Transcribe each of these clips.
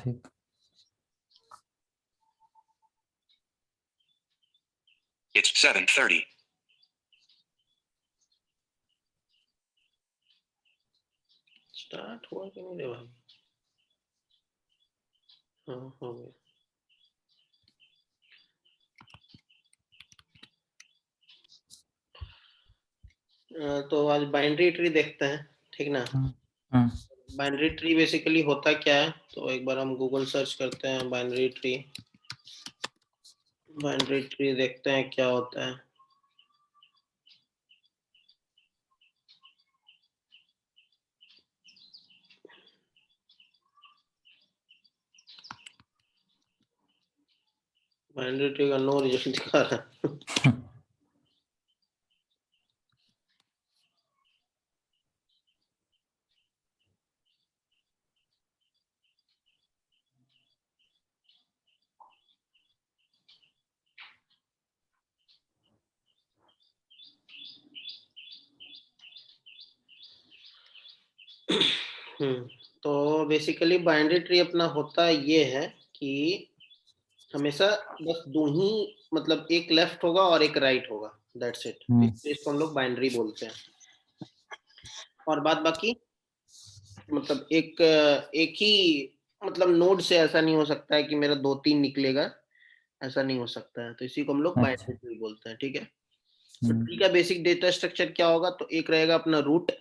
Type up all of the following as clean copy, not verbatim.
ठीक। It's 7:30. Start हुआ कि नहीं रे भाई? हाँ हो गया। तो आज बाइनरी ट्री देखते हैं, ठीक ना? बाइनरी ट्री बेसिकली होता क्या है, तो एक बार हम गूगल सर्च करते हैं बाइनरी ट्री। बाइनरी ट्री देखते हैं क्या होता है। बाइनरी ट्री का नो रिजल्ट दिखा रहा है। तो बेसिकली बाइनरी ट्री अपना होता ये है कि हमेशा बस दो ही, मतलब एक लेफ्ट होगा और एक राइट होगा, दैट्स इट। इसको हम लोग बाइनरी बोलते हैं। और बाद बाकी मतलब एक ही मतलब नोड से ऐसा नहीं हो सकता है कि मेरा 2-3 निकलेगा, ऐसा नहीं हो सकता है। तो इसी को हम लोग बाइनरी ट्री बोलते हैं, ठीक है। तो ट्री का बेसिक डेटा स्ट्रक्चर क्या होगा, तो एक रहेगा अपना रूट।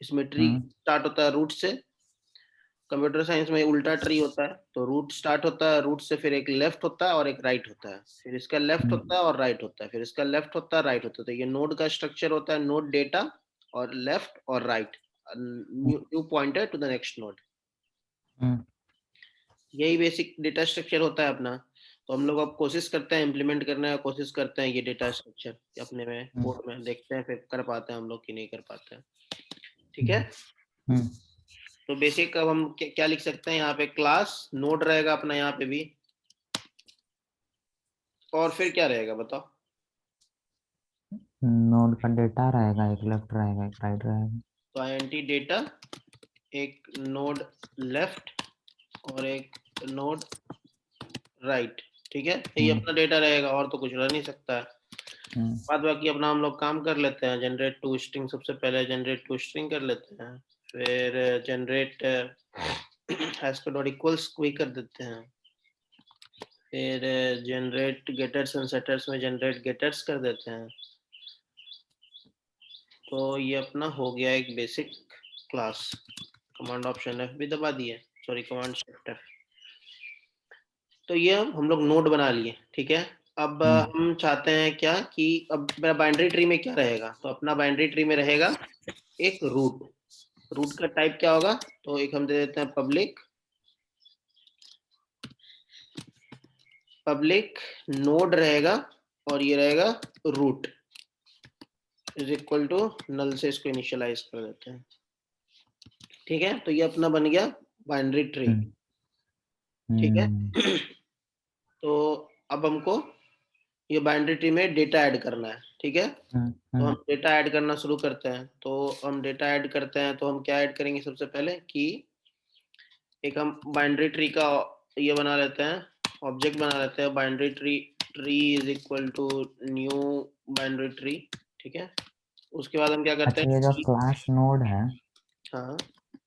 इसमें ट्री स्टार्ट होता है रूट से। कंप्यूटर साइंस में उल्टा ट्री होता है, तो रूट स्टार्ट होता है, रूट से फिर एक लेफ्ट होता है और एक राइट होता है, फिर इसका लेफ्ट होता है और राइट होता है, फिर इसका लेफ्ट होता है राइट होता है। तो ये नोड का स्ट्रक्चर होता है, नोड डेटा और लेफ्ट और right, new pointer to the next node. यही बेसिक डेटा स्ट्रक्चर होता है अपना। तो हम लोग अब कोशिश करते हैं इम्प्लीमेंट करने का, कोशिश करते हैं ये डेटा स्ट्रक्चर अपने में कोड में, देखते हैं फिर कर पाते हैं हम लोग कि नहीं कर पाते हैं, ठीक है। तो बेसिक अब हम क्या लिख सकते हैं, यहाँ पे क्लास नोड रहेगा अपना यहाँ पे भी, और फिर क्या रहेगा बताओ। नोड का डेटा रहेगा, एक लेफ्ट रहेगा एक राइट रहेगा। तो आईएनटी डेटा, एक नोड लेफ्ट और एक नोड राइट, ठीक है। ये अपना डेटा रहेगा, और तो कुछ रह नहीं सकता है। बाद बाकी अपना हम लोग काम कर लेते हैं। जनरेट टू स्ट्रिंग, सबसे पहले जनरेट टू स्ट्रिंग कर लेते हैं, फिर जनरेट हैश डॉट इक्वल्स को ही कर देते हैं, फिर जनरेट गेटर्स एंड सेटर्स में जनरेट गेटर्स कर देते हैं। तो ये अपना हो गया एक basic class. Command option F भी दबा दिए, सॉरी कमांड शिफ्ट एफ। तो ये हम लोग नोड बना लिए, ठीक है। अब हम चाहते हैं क्या कि अब मेरा बाइनरी ट्री में क्या रहेगा, तो अपना बाइनरी ट्री में रहेगा एक रूट। रूट का टाइप क्या होगा, तो एक हम दे देते हैं पब्लिक नोड रहेगा, और ये रहेगा root is equal to null से इसको इनिशियलाइज कर देते हैं, ठीक है। तो ये अपना बन गया बाइनरी ट्री, ठीक है। तो अब हमको ये बाइनरी ट्री में डेटा ऐड करना है, ठीक है। तो हम डेटा ऐड करना शुरू करते हैं। तो हम डेटा ऐड करते हैं, तो हम क्या ऐड करेंगे सबसे पहले कि एक हम बाइनरी ट्री का ये बना लेते हैं, ऑब्जेक्ट बना लेते हैं binary tree is equal to new binary tree, ठीक है। उसके बाद हम क्या करते अच्छा, हैं, ये जो क्लास नोड है, हाँ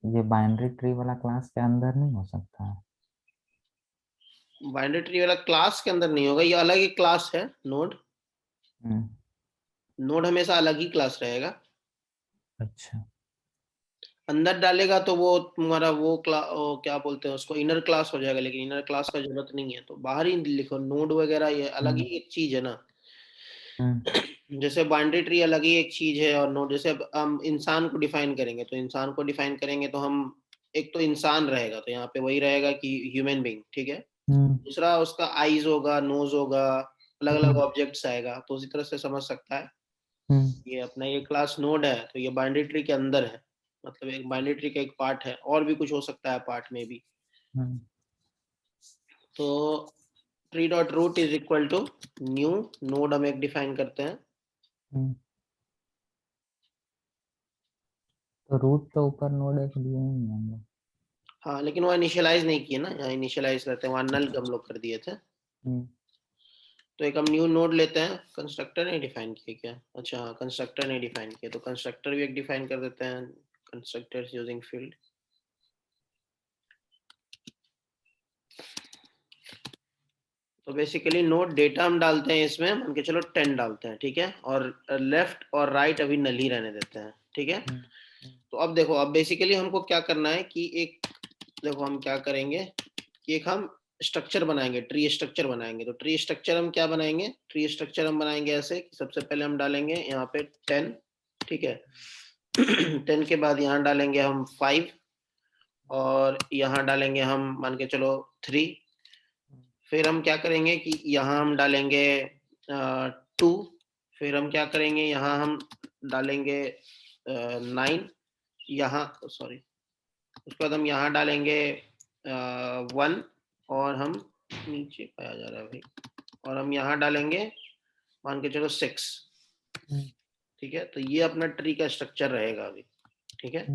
ये बाइनरी ट्री वाला क्लास के अंदर नहीं हो सकता है? बाइनरी ट्री वाला क्लास के अंदर नहीं होगा, ये अलग ही क्लास है नोड। नोड हमेशा अलग ही क्लास रहेगा। अच्छा, अंदर डालेगा तो वो तुम्हारा वो क्या बोलते हैं उसको, इनर क्लास हो जाएगा, लेकिन इनर क्लास का जरूरत नहीं है। तो बाहर ही लिखो नोड वगैरह, ये अलग ही एक चीज है ना। जैसे बाइनरी ट्री अलग ही एक चीज है, और नोड जैसे अब हम इंसान को डिफाइन करेंगे, तो इंसान को डिफाइन करेंगे तो हम एक तो इंसान रहेगा, तो यहाँ पे वही रहेगा कि ह्यूमन बीइंग, ठीक है। दूसरा उसका आईज होगा, नोज होगा, अलग अलग ऑब्जेक्ट्स आएगा, तो उसी तरह से समझ सकता है। ये अपना ये क्लास नोड है, तो ये बाइनरी ट्री के अंदर है, मतलब एक बाइनरी ट्री का एक पार्ट है, और भी कुछ हो सकता है पार्ट में भी। तो tree dot root is equal to new node हम एक डिफाइन करते हैं। तो रूट के ऊपर नोड एक लिए नहीं हम लोग। हाँ लेकिन वो इनिशियलाइज नहीं किए ना, यहाँ इनिशियलाइज करते हैं, वहाँ नल हम लोग कर दिए थे। तो एक हम न्यू नोड लेते हैं, कंस्ट्रक्टर नहीं डिफाइन किया क्या? अच्छा हाँ, कंस्ट्रक्टर नहीं डिफाइन किया, तो कंस्ट्रक्टर भी एक डिफाइन कर देते हैं, कंस्ट्रक्टर्स यूजिंग फील्ड। तो बेसिकली नोड डेटा हम डालते हैं इसमें, मान के चलो 10 डालते हैं, ठीक है, और लेफ्ट और राइट अभी नल ही रहने देते हैं, ठीक है। तो अब देखो, अब बेसिकली हमको क्या करना है कि एक, देखो हम क्या करेंगे कि एक हम स्ट्रक्चर बनाएंगे, ट्री स्ट्रक्चर बनाएंगे। तो ट्री स्ट्रक्चर हम क्या बनाएंगे, ट्री स्ट्रक्चर हम बनाएंगे ऐसे कि सबसे पहले हम डालेंगे यहाँ पे 10, ठीक है। 10 के बाद यहाँ डालेंगे हम 5, और यहाँ डालेंगे हम मान के चलो 3। फिर हम क्या करेंगे कि यहाँ हम डालेंगे 2। फिर हम क्या करेंगे, यहाँ हम डालेंगे 9, यहाँ सॉरी, उसके बाद हम यहाँ डालेंगे 1, और हम नीचे पाया जा रहा है भाई, और हम यहाँ डालेंगे मान के चलो 6, ठीक है। तो ये अपना ट्री का स्ट्रक्चर रहेगा अभी, ठीक है।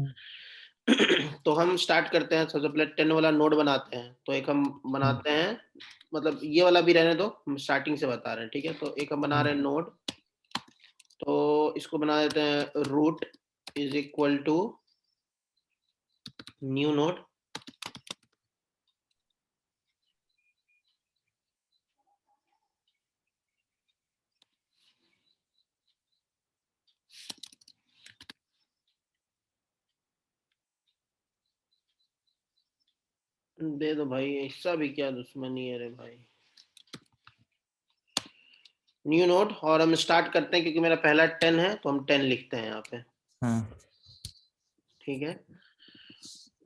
तो हम स्टार्ट करते हैं, सबसे पहले 10 वाला नोड बनाते हैं। तो एक हम बनाते हैं, मतलब ये वाला भी रहने दो, हम स्टार्टिंग से बता रहे हैं, ठीक है। तो एक हम बना रहे हैं नोड, तो इसको बना देते हैं root is equal to new node, दे दो भाई, ऐसा भी क्या दुश्मनी है रे भाई। न्यू नोड, और हम स्टार्ट करते हैं, क्योंकि मेरा पहला 10 है तो हम 10 लिखते हैं यहाँ पे, ठीक है।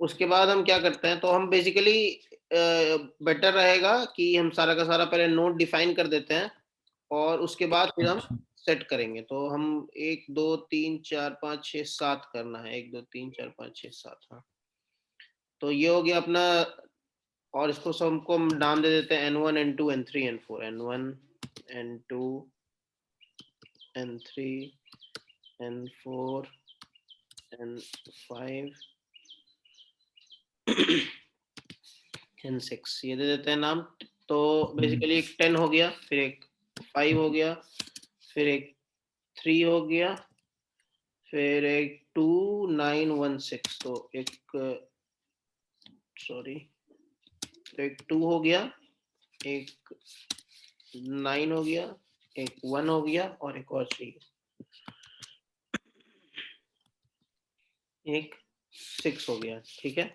उसके बाद हम क्या करते हैं, तो हम बेसिकली बेटर रहेगा कि हम सारा का सारा पहले नोड डिफाइन कर देते हैं, और उसके बाद फिर हम सेट करेंगे। तो हम 1 2 3 4 5 6 7 करना है, 1 2 3 4 5 6 7, हाँ। तो ये हो गया अपना, और इसको सबको हम नाम दे देते हैं N1 N2 N3 N4, N1 N2 N3 N4 N5 N6, ये दे देते हैं नाम। तो बेसिकली एक 10 हो गया, फिर एक 5 हो गया, फिर एक 3 हो गया, फिर एक 2 9 1 6, तो एक सॉरी, तो एक 2 हो गया, एक 9 हो गया, एक 1 हो गया, और एक और 3, एक 6 हो गया, ठीक है।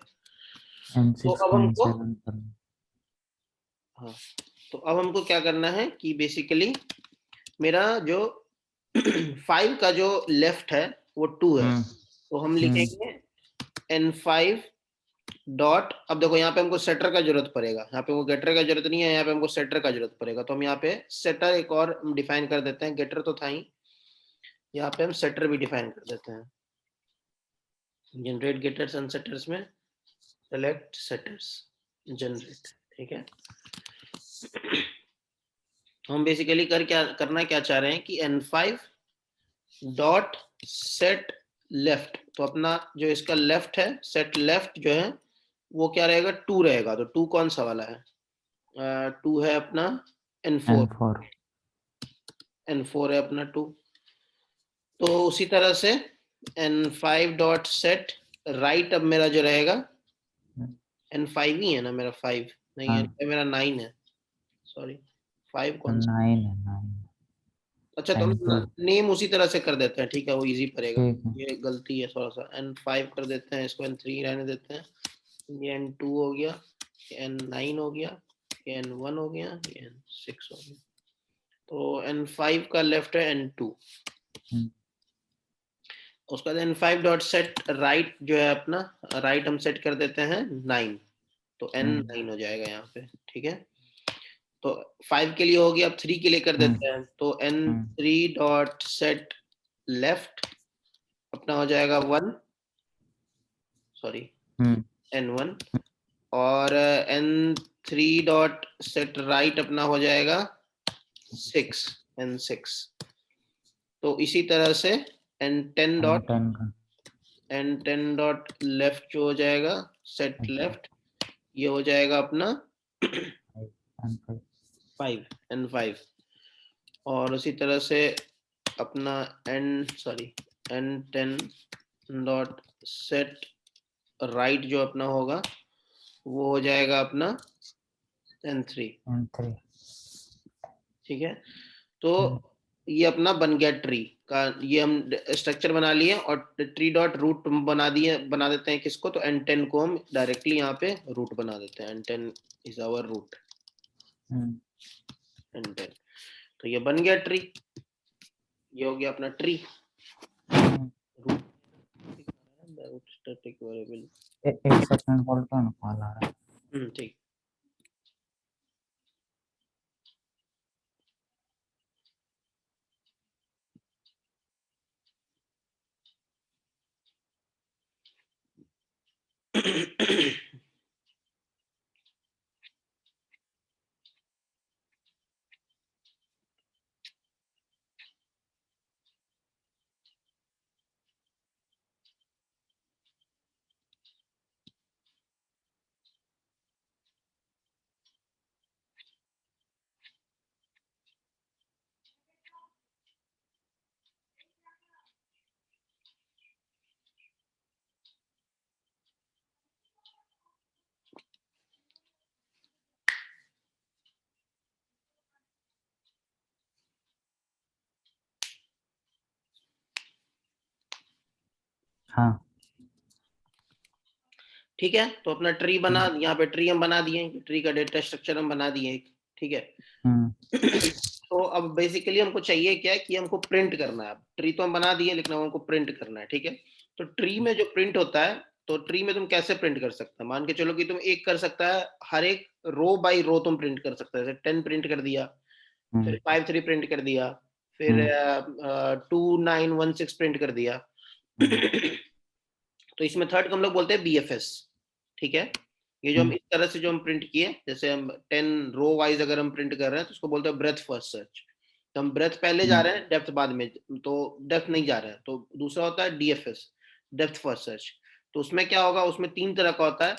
तो अब हमको, हाँ, तो अब हमको क्या करना है कि बेसिकली मेरा जो 5 का जो लेफ्ट है वो 2 है, तो हम लिखेंगे N5 डॉट, अब देखो यहाँ पे हमको सेटर का जरूरत पड़ेगा, यहाँ पे वो गेटर का जरूरत नहीं है, यहाँ पे हमको सेटर का जरूरत पड़ेगा। तो हम यहाँ पे सेटर एक और डिफाइन कर देते हैं, गेटर तो था ही, यहाँ पे हम सेटर भी डिफाइन कर देते हैं। जनरेट गेटर्स एंड सेटर्स में सेलेक्ट सेटर्स जनरेट, ठीक है। हम बेसिकली करना क्या चाह रहे हैं कि N5 डॉट सेट लेफ्ट, तो अपना जो इसका लेफ्ट है, सेट लेफ्ट जो है वो क्या रहेगा, 2 रहेगा। तो 2 कौन सा वाला है, 2 है अपना N4, N4 है अपना 2। तो उसी तरह से N5 डॉट सेट राइट, अब मेरा जो रहेगा N5 ही है ना मेरा, 5 नहीं है, मेरा 9 है, सॉरी 5 कौन सा, 9 है 9। अच्छा तो हम नेम उसी तरह से कर देते हैं, ठीक है, वो इजी पड़ेगा। ये गलती है थोड़ा सा, N5 कर देते हैं, इसको N3 रहने देते हैं, ये N2 हो गया, ये N9 हो गया, ये N1 हो गया, ये N6 हो गया। तो N5 का लेफ्ट है N2, उसका बाद N5 डॉट सेट राइट जो है अपना, राइट हम सेट कर देते हैं 9, तो N9 हो जाएगा यहाँ पे, ठीक है। तो 5 के लिए हो गया, अब 3 के लिए कर देते हैं, तो N3 डॉट सेट लेफ्ट अपना हो जाएगा 1, सॉरी N1, और N3 डॉट सेट राइट अपना हो जाएगा 6, N6। तो इसी तरह से N10 डॉट लेफ्ट जो हो जाएगा सेट लेफ्ट, ये हो जाएगा अपना 5 n5, और उसी तरह से अपना n10 डॉट सेट राइट जो अपना होगा वो हो जाएगा अपना n3। ठीक है, तो ये अपना बन गया ट्री का, ये हम स्ट्रक्चर बना लिए, और ट्री डॉट रूट बना देते हैं किसको, तो n10 को हम डायरेक्टली यहाँ पे रूट बना देते हैं, n10 is our root, n10। तो ये बन गया ट्री, ये हो गया अपना ट्री। स्टैटिक वेरिएबल, एक सेकंड होल्ड करो ना, कॉल आ रहा है। ठीक। हाँ ठीक है, तो अपना ट्री बना, यहाँ पे ट्री हम बना दिए, ट्री का डेटा स्ट्रक्चर हम बना दिए एक। ठीक है, तो अब बेसिकली हमको चाहिए क्या है कि हमको प्रिंट करना है। ट्री तो हम बना दिए, लेकिन हमको प्रिंट करना है। ठीक है, तो ट्री में जो प्रिंट होता है, तो ट्री में तुम कैसे प्रिंट कर सकते हो, मान के चलो कि तुम एक कर सकता है, हर एक रो बाय रो तुम प्रिंट कर सकते हो। जैसे 10 प्रिंट कर दिया, फिर 5 3 प्रिंट कर दिया, फिर 2 9 1 6 प्रिंट कर दिया। तो इसमें थर्ड को हम लोग बोलते हैं BFS। ठीक है, ये जो हम इस तरह से जो हम प्रिंट किए, जैसे हम 10 रो वाइज अगर हम प्रिंट कर रहे हैं तो उसको बोलते हैं ब्रेथ फर्स्ट सर्च। तो हम ब्रेथ पहले जा रहे हैं, डेप्थ बाद में, तो डेप्थ नहीं जा रहे हैं। तो दूसरा होता है DFS, डेप्थ फर्स्ट सर्च। तो उसमें क्या होगा, उसमें 3 तरह का होता है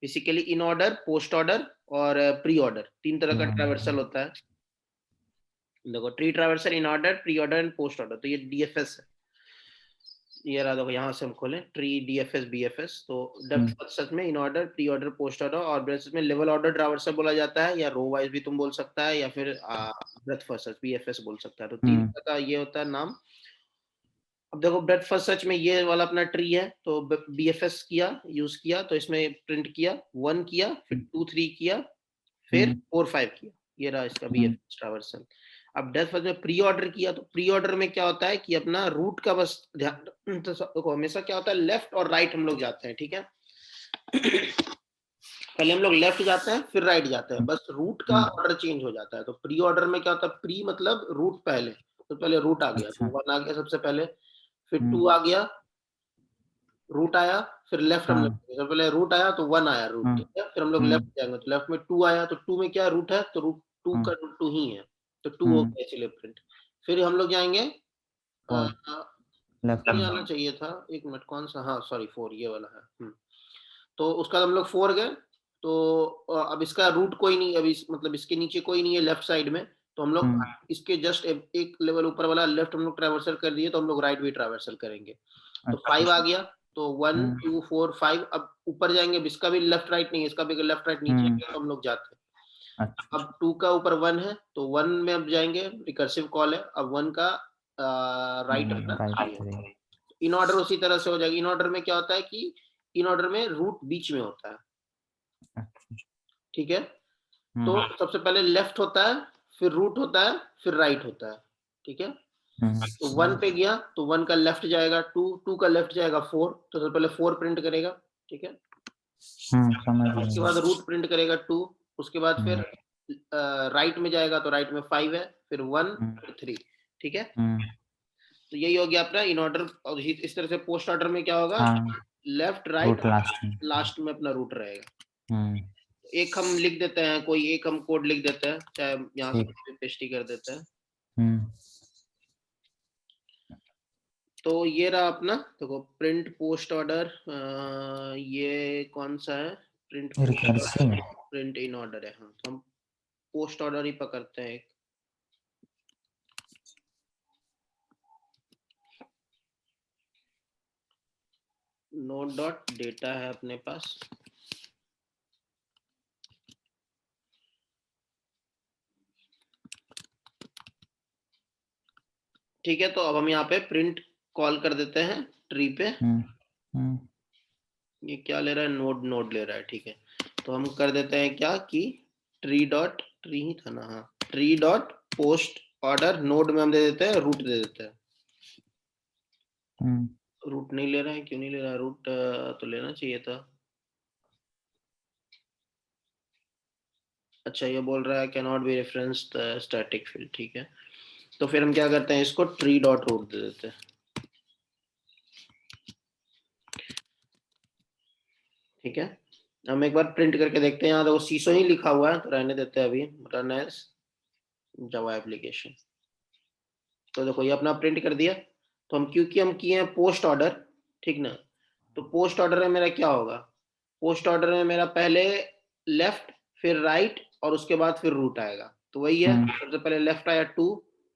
basically, in order, post order और प्री ऑर्डर। 3 तरह का ट्रैवर्सल होता है। देखो, tree traversal, in order, pre order and post order. तो ये DFS है। ये रहा, देखो यहाँ से हम खोलें ट्री DFS BFS। तो डेप्थ फर्स्ट सर्च में in order, pre order, post order, और ब्रेथ में लेवल ऑर्डर ट्रैवर्सल बोला जाता है, या रो वाइज भी तुम बोल सकता है, या फिर ब्रेथ फर्स्ट सर्च BFS बोल सकता है। तो 3 तरह का ये होता है नाम। अब देखो, ब्रेथ फर्स्ट सर्च में ये वाला अपना ट्री है, तो BFS किया, यूज किया, तो इसमें प्रिंट किया, 1 किया, फिर 2 3 किया, फिर 4 5 किया। ये रहा इसका BFS ट्रैवर्सल। अब डेप्थ फर्स्ट में प्री ऑर्डर किया, तो प्री ऑर्डर में क्या होता है कि अपना रूट का बस ध्यान, तो देखो हमेशा क्या होता है, लेफ्ट और राइट हम लोग जाते हैं। ठीक है, पहले हम लोग लेफ्ट जाते हैं, फिर राइट जाते हैं, बस रूट का ऑर्डर चेंज हो जाता है। तो प्री ऑर्डर में क्या होता है, प्री मतलब रूट पहले, तो पहले रूट आ गया, तो 1 आ गया सबसे पहले, फिर 2 आ गया, रूट आया, फिर लेफ्ट हम लोग, सबसे पहले रूट आया तो 1 आया रूट। ठीक है, फिर हम लोग लेफ्ट जाएंगे, तो लेफ्ट में 2 आया, तो 2 में क्या रूट है, तो रूट 2 का रूट 2 ही है, तो 2 हो गया इसलिए प्रिंट। फिर हम लोग जाएंगे, लेफ्ट में जाना चाहिए था, एक मिनट, कौन सा, हाँ सॉरी 4 ये वाला है। तो उसका हम लोग 4 गए, तो अब इसका रूट कोई नहीं, अभी मतलब इसके नीचे कोई नहीं है लेफ्ट साइड में, तो हम लोग इसके जस्ट एक लेवल ऊपर वाला लेफ्ट हम लोग ट्रैवर्सल कर दिए, तो हम लोग राइट भी ट्रैवर्सल करेंगे। तो 5 आ गया, तो 1 2 4 5। अब ऊपर जाएंगे, अब इसका भी लेफ्ट राइट नहीं है, इसका भी लेफ्ट राइट नीचे है, तो हम लोग जाते हैं। अब 2 का ऊपर 1 है, तो 1 में अब जाएंगे, रिकर्सिव कॉल है, अब 1 का राइट अपना इन ऑर्डर उसी तरह से हो जाएगा। इन ऑर्डर में क्या होता है कि इन ऑर्डर में रूट बीच में होता है। ठीक है, तो सबसे पहले लेफ्ट होता है, फिर रूट होता है, फिर राइट होता है। ठीक है, तो 1 पे गया, तो 1 का लेफ्ट जाएगा 2 का लेफ्ट जाएगा 4, तो सबसे पहले 4 प्रिंट करेगा। ठीक है, उसके बाद रूट प्रिंट करेगा 2, उसके बाद फिर राइट में जाएगा, तो राइट में 5 है, फिर 1 फिर 3। ठीक है, तो यही हो गया अपना इन ऑर्डर। और इस तरह से पोस्ट ऑर्डर में क्या होगा, लेफ्ट राइट लास्ट में अपना रूट रहेगा। एक हम लिख देते हैं, कोई एक हम कोड लिख देते हैं, चाहे यहाँ से पेस्ट ही कर देते हैं। तो ये रहा अपना, देखो प्रिंट पोस्ट ऑर्डर, ये कौन सा है, print recursive print in order है। हाँ, तो हम पोस्ट ऑर्डर ही पकड़ते हैं एक। नोट डॉट डेटा है अपने पास, ठीक है। तो अब हम यहाँ पे प्रिंट कॉल कर देते हैं ट्री पे। ये क्या ले रहा है, नोड नोड ले रहा है, ठीक है। तो हम कर देते हैं क्या कि ट्री डॉट, ट्री ही था ना, हाँ, tree dot post order, node में हम दे देते हैं रूट, दे देते हैं। रूट नहीं ले रहा है, क्यों नहीं ले रहा है रूट, तो लेना चाहिए था। अच्छा, ये बोल रहा है can not be reference static field, ठीक है। तो फिर हम क्या करते हैं, इसको ट्री डॉट रूट दे देते हैं, ठीक है। हम एक बार प्रिंट करके देखते हैं, यहाँ देखो सीसो ही लिखा हुआ है, तो रहने देते हैं अभी, रन एज जावा एप्लीकेशन। तो देखो ये अपना प्रिंट कर दिया। तो हम क्योंकि हम किए हैं पोस्ट ऑर्डर, ठीक ना, तो पोस्ट ऑर्डर में मेरा क्या होगा, पोस्ट ऑर्डर में मेरा पहले लेफ्ट, फिर राइट, और उसके बाद फिर रूट आएगा। तो वही है, सबसे पहले लेफ्ट आया 2,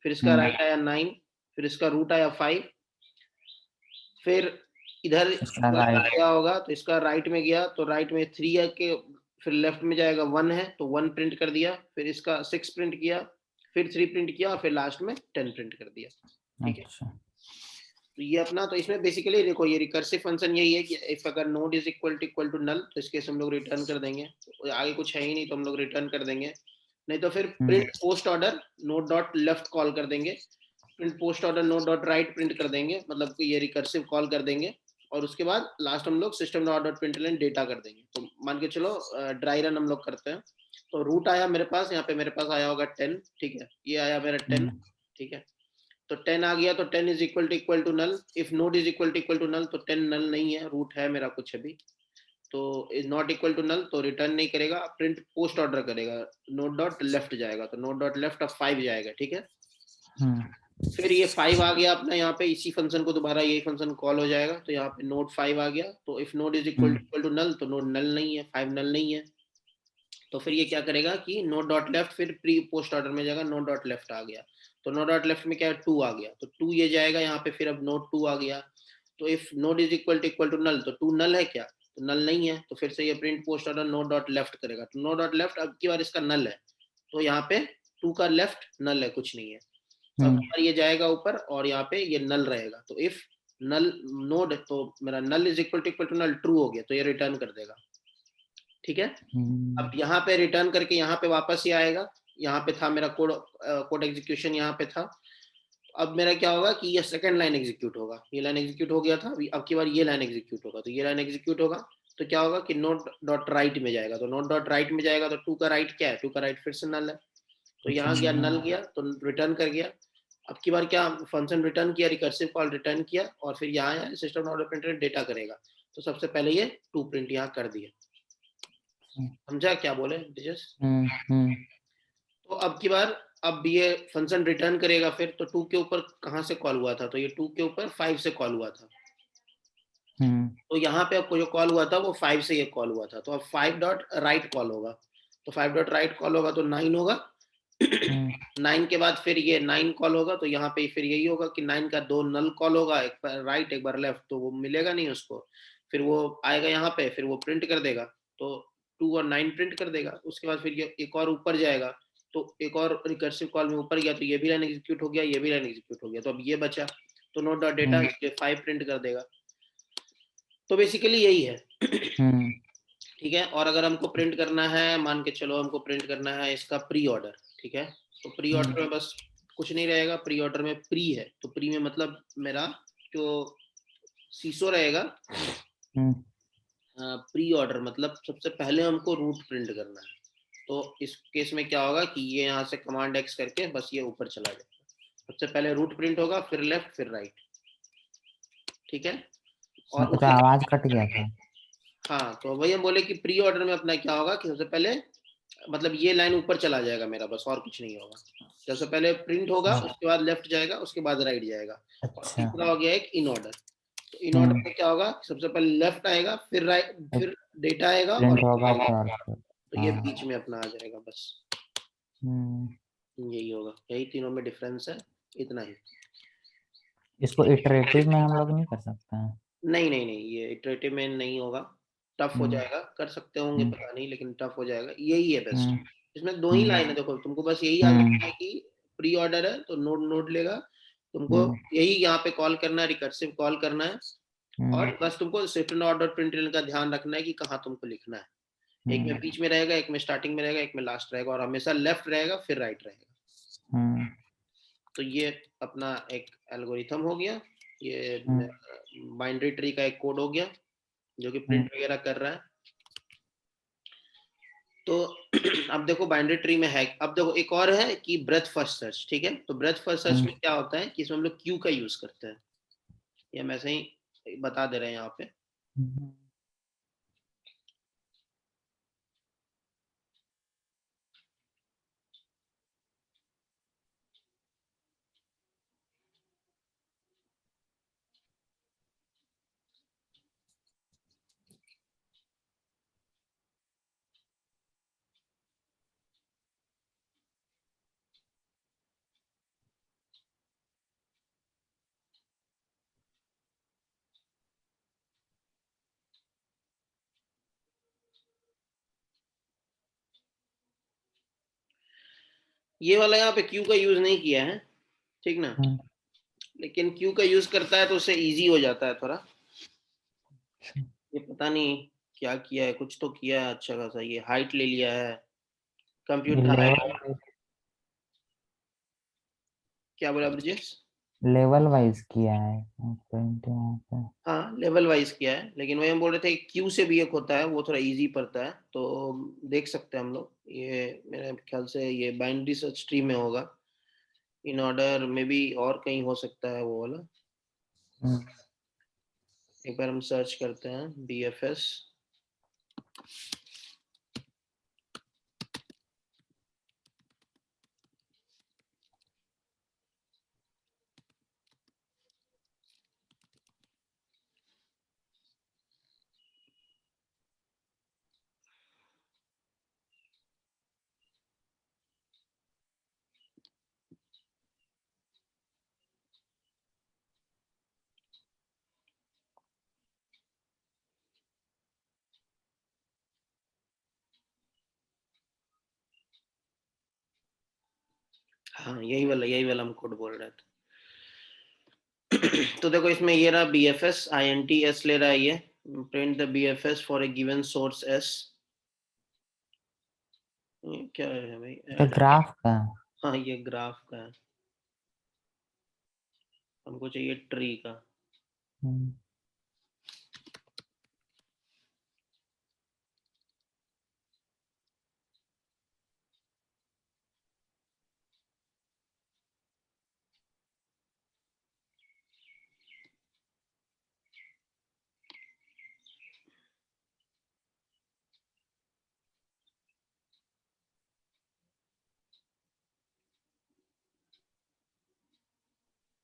फिर इसका राइट आया 9, फिर इसका रूट आया 5, फिर इधर क्या होगा, तो इसका राइट में गया, तो राइट में 3 है के, फिर लेफ्ट में जाएगा 1 है, तो 1 प्रिंट कर दिया, फिर इसका 6 प्रिंट किया, फिर 3 प्रिंट किया, फिर लास्ट में 10 प्रिंट कर दिया, ठीक है। तो ये अपना, तो इसमें बेसिकली देखो ये रिकर्सिव फंक्शन यही है कि इफ अगर node is equal to null, तो इसके हम लोग रिटर्न कर देंगे, तो आगे कुछ है ही नहीं, तो हम लोग रिटर्न कर देंगे। नहीं तो फिर print post order node dot left call कर देंगे, print post order node dot right print कर देंगे, मतलब कि ये रिकर्सिव कॉल कर देंगे, और उसके बाद लास्ट हम लोग सिस्टम डॉट प्रिंटलन डेटा कर देंगे। तो मान के चलो ड्राई रन हम लोग करते हैं। तो रूट आया मेरे पास, यहाँ पे मेरे पास आया होगा 10, ठीक है, ये आया मेरा 10, ठीक है। तो 10 आ गया, तो 10 is equal to null, if node is equal to null, तो 10 नल नहीं है, रूट है मेरा कुछ अभी, तो is not equal to null, तो रिटर्न नहीं करेगा, प्रिंट पोस्ट ऑर्डर करेगा, नोड डॉट लेफ्ट जाएगा, तो नोड डॉट लेफ्ट अब 5 जाएगा, ठीक है। फिर ये 5 आ गया अपना, यहाँ पे इसी फंक्शन को दोबारा यही फंक्शन कॉल हो जाएगा, तो यहाँ पे नोड 5 आ गया, तो if node is equal to null, तो नोड नल नहीं है, 5 नल नहीं है। तो फिर ये क्या करेगा कि नोड डॉट लेफ्ट, फिर प्री पोस्ट ऑर्डर में जाएगा, नोड डॉट लेफ्ट आ गया, तो नोड डॉट लेफ्ट में क्या है 2 आ गया, तो 2 ये जाएगा यहाँ पे, फिर अब नोड 2 आ गया। तो if node is equal to null, तो 2 नल है क्या, तो नल नहीं है, तो फिर से ये print post order node dot left करेगा, तो नोड डॉट लेफ्ट अब की बार इसका नल है, तो यहाँ पे 2 का लेफ्ट नल है, कुछ नहीं है। तो अब ये जाएगा ऊपर, और यहाँ पे ये नल रहेगा, तो इफ नल नोड, तो मेरा null is equal to null true हो गया, तो ये रिटर्न कर देगा, ठीक है। अब यहाँ पे रिटर्न करके यहाँ पे वापस ही आएगा, यहाँ पे था मेरा कोड एग्जीक्यूशन यहाँ पे था। अब मेरा क्या होगा कि ये सेकंड लाइन एग्जीक्यूट होगा, ये लाइन एग्जीक्यूट हो गया था, अब की बार ये लाइन एग्जीक्यूट होगा, तो ये लाइन एग्जीक्यूट होगा, तो क्या होगा कि नोट डॉट राइट में जाएगा, तो नोट डॉट राइट में जाएगा, तो 2 का राइट क्या है, 2 का राइट फिर से नल है, तो यहाँ गया नल गया, तो रिटर्न कर गया। अब की बार क्या फंक्शन रिटर्न किया, रिकर्सिव कॉल रिटर्न किया, और फिर यहाँ सिस्टम डॉट प्रिंटर डेटा करेगा, तो सबसे पहले ये 2 प्रिंट यहाँ कर दिया, समझा क्या बोले दिजेश। तो अब की बार अब ये फंक्शन रिटर्न करेगा, फिर तो 2 के ऊपर कहाँ से कॉल हुआ था, तो ये 2 के ऊपर 5 से कॉल हुआ था, तो यहाँ पे आपको जो कॉल हुआ था वो 5 से ये कॉल हुआ था, तो अब 5 डॉट राइट कॉल होगा, तो 5 डॉट राइट कॉल होगा तो 9 होगा। 9 के बाद फिर ये 9 कॉल होगा, तो यहाँ पे फिर यही होगा कि 9 का 2 नल कॉल होगा, एक बार राइट एक बार लेफ्ट, तो वो मिलेगा नहीं उसको, फिर वो आएगा यहाँ पे, फिर वो प्रिंट कर देगा, तो 2 और 9 प्रिंट कर देगा। उसके बाद फिर ये एक और ऊपर जाएगा, तो एक और रिकर्सिव कॉल में ऊपर गया, तो ये भी लाइन एग्जीक्यूट हो गया, ये भी लाइन एग्जीक्यूट हो गया, तो अब ये बचा, तो नोट डॉट डेटा 5 प्रिंट कर देगा। तो बेसिकली यही है, ठीक है। और अगर हमको प्रिंट करना है, मान के चलो हमको प्रिंट करना है इसका प्री ऑर्डर, ठीक है, तो प्री ऑर्डर में बस कुछ नहीं रहेगा, प्री ऑर्डर में प्री है, तो प्री में मतलब मेरा जो सीसो रहेगा, प्री ऑर्डर मतलब सबसे पहले हमको रूट प्रिंट करना है, तो इस केस में क्या होगा कि ये यहाँ से कमांड एक्स करके बस ये ऊपर चला जाएगा, सबसे पहले रूट प्रिंट होगा, फिर लेफ्ट, फिर राइट, ठीक है। और आवाज कट गया था। हाँ, तो वही हम बोले कि प्री ऑर्डर में अपना क्या होगा कि सबसे पहले मतलब ये लाइन ऊपर चला जाएगा मेरा, बस और कुछ नहीं होगा। सबसे पहले प्रिंट होगा, उसके बाद लेफ्ट जाएगा, उसके बाद राइट जाएगा। और अच्छा। तीसरा हो गया एक इन ऑर्डर। तो इन ऑर्डर में क्या होगा, सबसे पहले लेफ्ट आएगा, फिर राइट, फिर डेटा आएगा, और प्रिंट होगा और तो ये बीच में अपना आ जाएगा बस। हम्म। यही होगा, यही तीनों में डिफरेंस है, इतना ही। इसको इटरेटिव में हम लोग नहीं कर सकते हैं? नहीं नहीं नहीं, ये इटरेटिव में नहीं होगा, टफ हो हम्म, जाएगा। कर सकते होंगे हम्म, पता नहीं, लेकिन टफ हो जाएगा। यही है बेस्ट। हम्म, इसमें दो ही लाइन है, देखो तुमको बस यही याद हम्म, रखना है कि प्री ऑर्डर है तो नोड नोड लेगा, तुमको हम्म, यही यहाँ पे कॉल करना है, रिकर्सिव कॉल करना है। और हम्म, बस तुमको शिफ्ट ऑर्डर प्रिंट का ध्यान रखना है कि कहाँ तुमको लिखना है। एक में बीच में रहेगा, एक में स्टार्टिंग में रहेगा, एक में लास्ट रहेगा, और हमेशा लेफ्ट रहेगा फिर राइट रहेगा। हम्म, तो ये अपना एक एल्गोरिथम हो गया, ये हम्म, बाइनरी ट्री का एक कोड हो गया जो कि हम्म, प्रिंट वगैरह कर रहा है। तो अब देखो बाइनरी ट्री में है, अब देखो एक और है कि ब्रेथ फर्स्ट सर्च। ठीक है, तो ब्रेथ फर्स्ट सर्च में क्या होता है कि इसमें हम लोग क्यू का यूज करते हैं। ये हम ऐसे ही बता दे रहे हैं यहाँ पे। हम्म। ये वाला यहाँ पे क्यू का यूज नहीं किया है, ठीक ना, हम्म, लेकिन क्यू का यूज करता है तो उससे इजी हो जाता है थोड़ा। ये पता नहीं क्या किया है, कुछ तो किया है अच्छा खासा। ये हाइट ले लिया है, ये कंप्यूटर हाइट। क्या बोला ब्रजेश? लेवल वाइज किया है प्रिंट यहाँ पे। हाँ लेवल वाइज किया है, लेकिन वही हम बोल रहे थे क्यू से भी एक होता है, वो थोड़ा इजी पड़ता है, तो देख सकते हैं हम लोग। ये मेरे ख्याल से ये बाइनरी सर्च ट्री में होगा, इन ऑर्डर में भी और कहीं हो सकता है वो वाला। हम्म, एक बार हम सर्च करते हैं BFS। हाँ यही वाला हम कोड बोल रहे थे। तो देखो इसमें ये रहा BFS, INT S ले रहा है ये, print the BFS for a given source S। क्या है भाई, तो ऐड। ग्राफ का। हाँ ये ग्राफ का है, हमको चाहिए ट्री का। हम्म,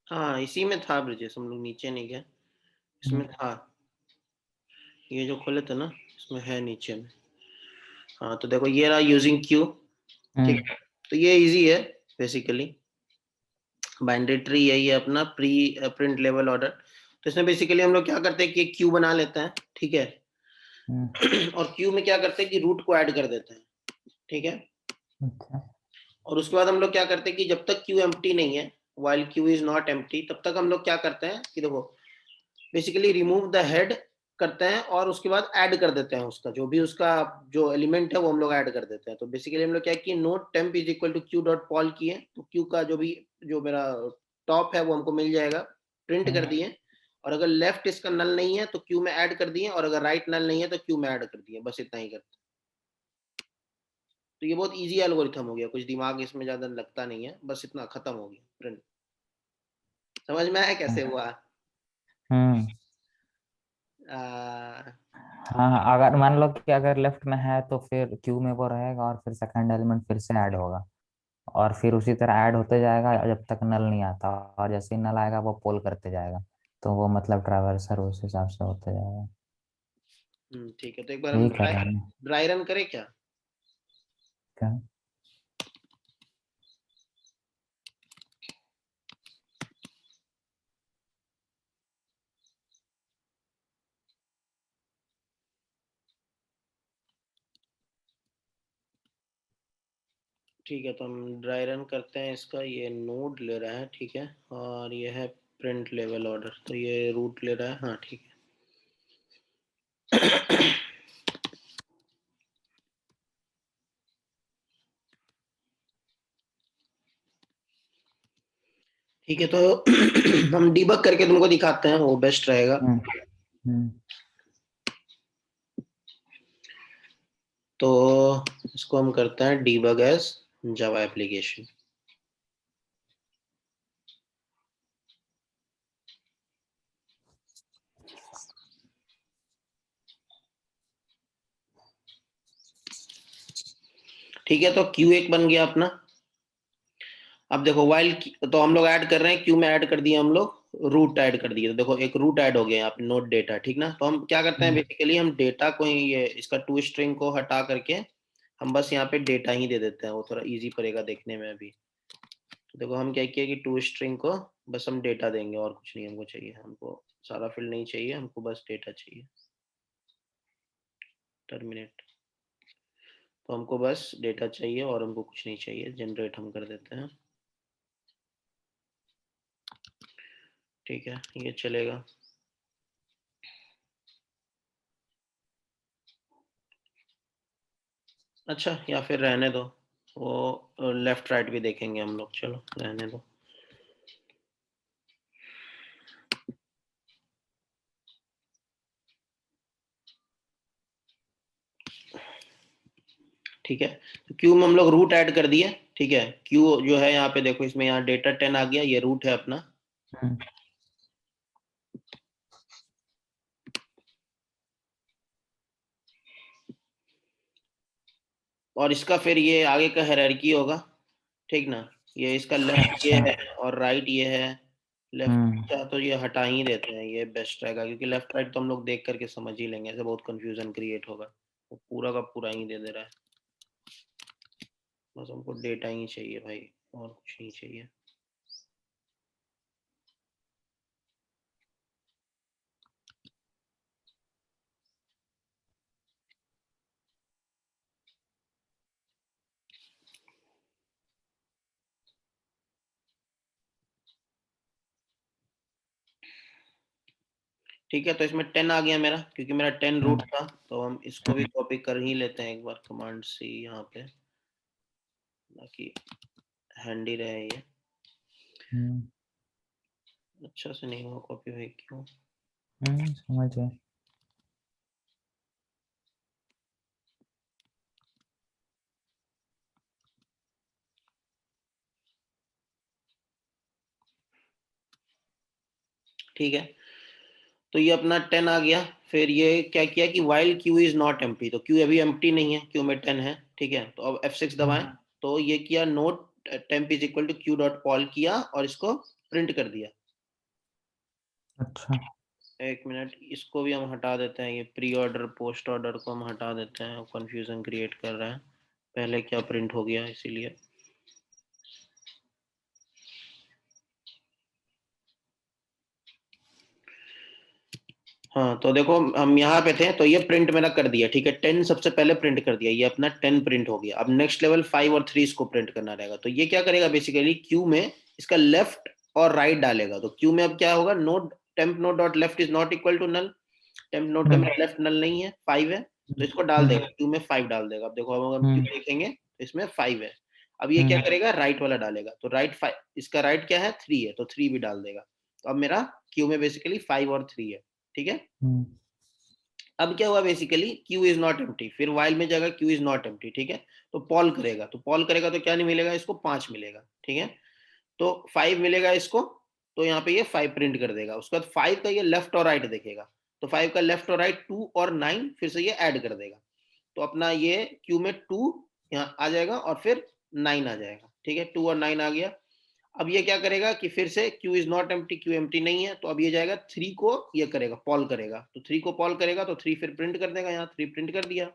हाँ इसी में था ब्रिजेश, हम लोग नीचे नहीं गए, इसमें था। ये जो खोले थे ना, इसमें है नीचे में। हाँ तो देखो ये रहा यूजिंग क्यू। ठीक है, तो ये इजी है बेसिकली। बाइनरी ट्री यही है अपना प्रिंट लेवल ऑर्डर। तो इसमें बेसिकली हम लोग क्या करते हैं कि क्यू बना लेते हैं, ठीक है। और क्यू में क्या करते हैं कि रूट को ऐड कर देते हैं, ठीक है। अच्छा। और उसके बाद हम लोग क्या करते हैं कि जब तक क्यू एम्प्टी नहीं है, while Q is not empty, तब तक हम लोग क्या करते हैं कि देखो बेसिकली रिमूव द हेड करते हैं, और उसके बाद ऐड कर देते हैं उसका जो भी उसका जो एलिमेंट है वो हम लोग ऐड कर देते हैं। तो बेसिकली हम लोग क्या किए, node temp is equal to q dot poll किए, तो क्यू का जो भी जो मेरा टॉप है वो हमको मिल जाएगा, प्रिंट कर दिए। और अगर लेफ्ट इसका नल नहीं है तो क्यू में ऐड कर दिए, और अगर राइट नल नहीं है तो क्यू में ऐड कर दिए, बस इतना ही करते हैं। तो ये बहुत इजी एल्गोरिथम हो गया, कुछ दिमाग इसमें ज्यादा लगता नहीं है, बस इतना खत्म हो गया प्रिंट। समझ में आया कैसे हुआ? हम्म। आ, हाँ, अगर मान लो कि अगर लेफ्ट में है तो फिर क्यू में वो रहेगा और फिर सेकंड एलिमेंट फिर से ऐड होगा, और फिर उसी तरह ऐड होते जाएगा जब तक नल नहीं आता, और जैसे ही नल आएगा वो पोल करते जाएगा, तो वो मतलब ट्रैवर्सर उस हिसाब से होते जाएगा। ठीक है, तो एक बार हम यही कर रहे हैं ना? ड्राई रन करें क्या? क्या? ठीक है, तो हम ड्राई रन करते हैं इसका। ये नोड ले रहा है, ठीक है, और ये है प्रिंट लेवल ऑर्डर, तो ये रूट ले रहा है। हाँ ठीक है। ठीक है, तो हम डीबग करके तुमको दिखाते हैं, वो बेस्ट रहेगा। हम्म। हम्म। तो इसको हम करते हैं डीबग एज जावा एप्लीकेशन। ठीक है, तो क्यू एक बन गया अपना। अब देखो वाइल, तो हम लोग ऐड कर रहे हैं, क्यू में ऐड कर दिए हम लोग, रूट ऐड कर दिए, तो देखो एक रूट ऐड हो गया यहाँ पे, नोट डेटा, ठीक ना। तो हम क्या करते हैं, हम्म। बेसिकली हम डेटा को ही, ये इसका टू स्ट्रिंग को हटा करके हम बस यहाँ पे डेटा ही दे देते हैं, वो थोड़ा इजी पड़ेगा देखने में अभी। तो देखो हम क्या किया कि टू स्ट्रिंग को बस हम डेटा देंगे, और कुछ नहीं हमको चाहिए, हमको सारा फील्ड नहीं चाहिए, हमको बस डेटा चाहिए। टर्मिनेट, तो हमको बस डेटा चाहिए और हमको कुछ नहीं चाहिए, जनरेट हम कर देते हैं। ठीक है, ये चलेगा। अच्छा, या फिर रहने दो, वो लेफ्ट राइट भी देखेंगे हम लोग, चलो रहने दो। ठीक है, तो क्यू में हम लोग रूट ऐड कर दिए। ठीक है, क्यू जो है यहाँ पे देखो, इसमें यहाँ डेटा 10 आ गया, ये रूट है अपना। हम्म। और इसका फिर ये आगे का हायरार्की होगा, ठीक ना। ये इसका लेफ्ट ये अच्छा। है और राइट ये है। हम्म। लेफ्ट तो ये हटा ही देते हैं, ये बेस्ट रहेगा, क्योंकि लेफ्ट राइट तो हम लोग देख करके समझ ही लेंगे, ऐसे बहुत कंफ्यूजन क्रिएट होगा। वो पूरा का पूरा ही दे दे रहा है, बस हमको डेटा ही चाहिए भाई, और कुछ नहीं चाहिए। ठीक है, तो इसमें 10 आ गया मेरा, क्योंकि मेरा 10 रूट हम्म। था, तो हम इसको भी कॉपी कर ही लेते हैं एक बार, कमांड सी यहाँ पे, ताकि हैंडी रहे ये। हम्म। अच्छा से नहीं हुआ कॉपी भाई, क्यों? समझ गए। ठीक है, तो ये अपना 10 आ गया। फिर ये क्या किया कि while Q is not empty, तो क्यू अभी एम्प्टी नहीं है, क्यू में 10 है। ठीक है, तो अब F6 दबाएं, तो ये किया node temp is equal to q dot call किया और इसको प्रिंट कर दिया। अच्छा। एक मिनट, इसको भी हम हटा देते हैं, ये प्री ऑर्डर पोस्ट ऑर्डर को हम हटा देते हैं, कंफ्यूजन क्रिएट कर रहा है। पहले क्या प्रिंट हो गया इसीलिए। हाँ, तो देखो हम यहाँ पे थे, तो ये प्रिंट मेरा कर दिया। ठीक है, 10 सबसे पहले प्रिंट कर दिया, ये अपना 10 प्रिंट हो गया। अब नेक्स्ट लेवल 5 और 3 इसको प्रिंट करना रहेगा। तो ये क्या करेगा, बेसिकली क्यू में इसका लेफ्ट और राइट डालेगा। तो क्यू में अब क्या होगा, node temp node dot left is not equal to null. Temp node का हम्म। मेरा लेफ्ट नल नहीं है, 5 है, तो इसको डाल हम्म। देगा, क्यू में 5 डाल देगा। अब देखो, अब हम क्यू हम्म। देखेंगे तो इसमें 5 है। अब ये क्या हम्म। करेगा, राइट वाला डालेगा, तो राइट 5, इसका राइट क्या है, 3 है, तो 3 भी डाल देगा। तो अब मेरा क्यू में बेसिकली 5 और 3 है। ठीक है, हम्म। अब क्या हुआ, basically Q is not empty, फिर वाइल में जाएगा क्यू इज नॉट एम्प्टी। ठीक है, तो पॉल करेगा, तो पॉल करेगा तो क्या नहीं मिलेगा इसको, 5 मिलेगा। ठीक है, तो 5 मिलेगा इसको, तो यहाँ पे ये 5 प्रिंट कर देगा। उसके बाद 5 का ये लेफ्ट और राइट देखेगा, तो 5 का लेफ्ट और राइट 2 और 9 फिर से ये ऐड कर देगा, तो अपना ये क्यू में 2 यहाँ आ जाएगा और फिर 9 आ जाएगा, ठीक है, 2 और 9 आ गया। अब ये क्या करेगा कि फिर से Q is not empty, Q empty नहीं है, तो अब ये जाएगा 3 को ये करेगा, पॉल करेगा, तो 3 को पॉल करेगा तो 3 फिर प्रिंट कर देगा, यहाँ 3 प्रिंट कर दिया।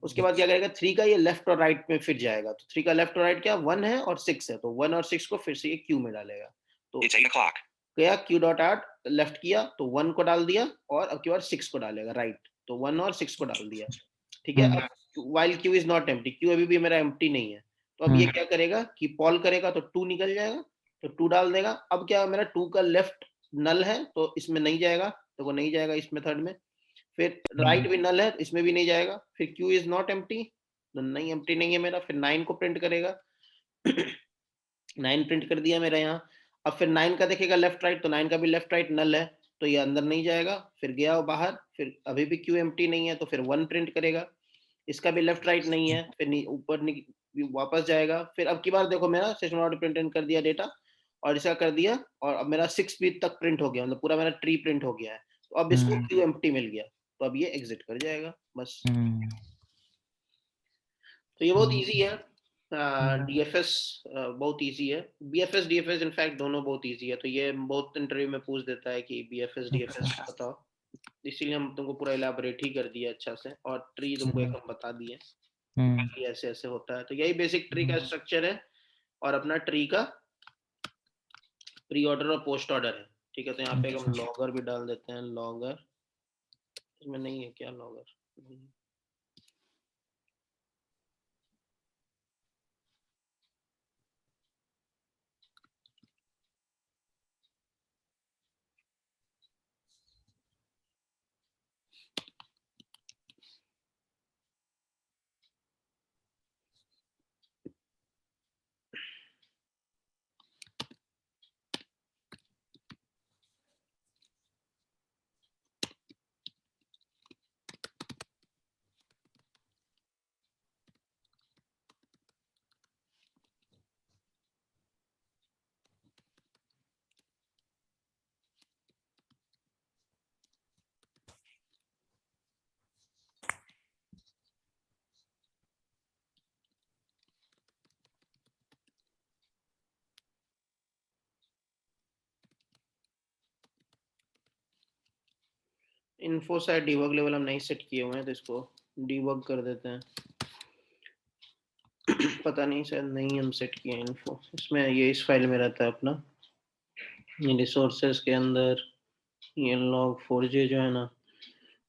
उसके बाद क्या करेगा, 3 का ये लेफ्ट और राइट में फिर जाएगा, तो 3 का लेफ्ट और राइट क्या 1 है और 6 है, तो 1 और 6 को फिर से ये क्यू में डालेगा, तो It's 8 o'clock. गया क्यू डॉट आर्ट लेफ्ट किया तो 1 को डाल दिया और अब की बार 6 को डालेगा राइट, तो 1 और 6 को डाल दिया, ठीक है। अब while Q is not empty, Q अभी भी मेरा एम्प्टी नहीं है, तो अब ये क्या करेगा कि पॉल करेगा तो 2 निकल जाएगा, तो 2 डाल देगा। अब क्या मेरा 2 का लेफ्ट नल है तो इसमें नहीं जाएगा, तो वो नहीं जाएगा इस मेथड में, फिर राइट भी नल है तो इसमें भी नहीं जाएगा, फिर क्यू इज नॉट एम्प्टी, तो नहीं एम्प्टी नहीं है मेरा, फिर 9 को प्रिंट करेगा 9 प्रिंट कर दिया मेरा यहाँ। अब फिर 9 का देखेगा लेफ्ट राइट, तो 9 का भी लेफ्ट राइट नल है, तो ये अंदर नहीं जाएगा, फिर गया वो बाहर, फिर अभी भी क्यू एम्प्टी नहीं है, तो फिर 1 प्रिंट करेगा, इसका भी लेफ्ट राइट नहीं है, फिर ऊपर वापस जाएगा, फिर अब की बार देखो मेरा सेशन आउट प्रिंट कर दिया डेटा और इसका कर दिया, और अब मेरा 6 बीट तक प्रिंट हो गया, मतलब पूरा मेरा ट्री प्रिंट हो गया है, तो अब इसको क्यू एम्प्टी मिल गया, तो अब ये एग्जिट कर जाएगा बस। तो ये बहुत इजी है, डीएफएस बहुत इजी है, बीएफएस डीएफएस इनफैक्ट दोनों बहुत इजी है, तो ये बहुत इंटरव्यू में पूछ देता है कि बीएफएस डीएफएस बताओ, इसीलिए हम तुमको पूरा इलाबोरेट ही कर दिया अच्छा से, और ट्री तुमको एक हम बता दिए कि ऐसे ऐसे होता है, तो यही बेसिक ट्री का स्ट्रक्चर है, और अपना ट्री का प्री ऑर्डर और पोस्ट ऑर्डर है, ठीक है। तो यहाँ पे हम लॉगर भी डाल देते हैं, लॉगर इसमें नहीं है क्या, logger info side debug level हम नहीं सेट किए हुए हैं, तो इसको डीबग कर देते हैं पता नहीं शायद नहीं हम सेट किए इन्फो, इसमें ये इस फाइल में रहता है अपना, ये रिसोर्सेज के अंदर ये log4j जो है ना,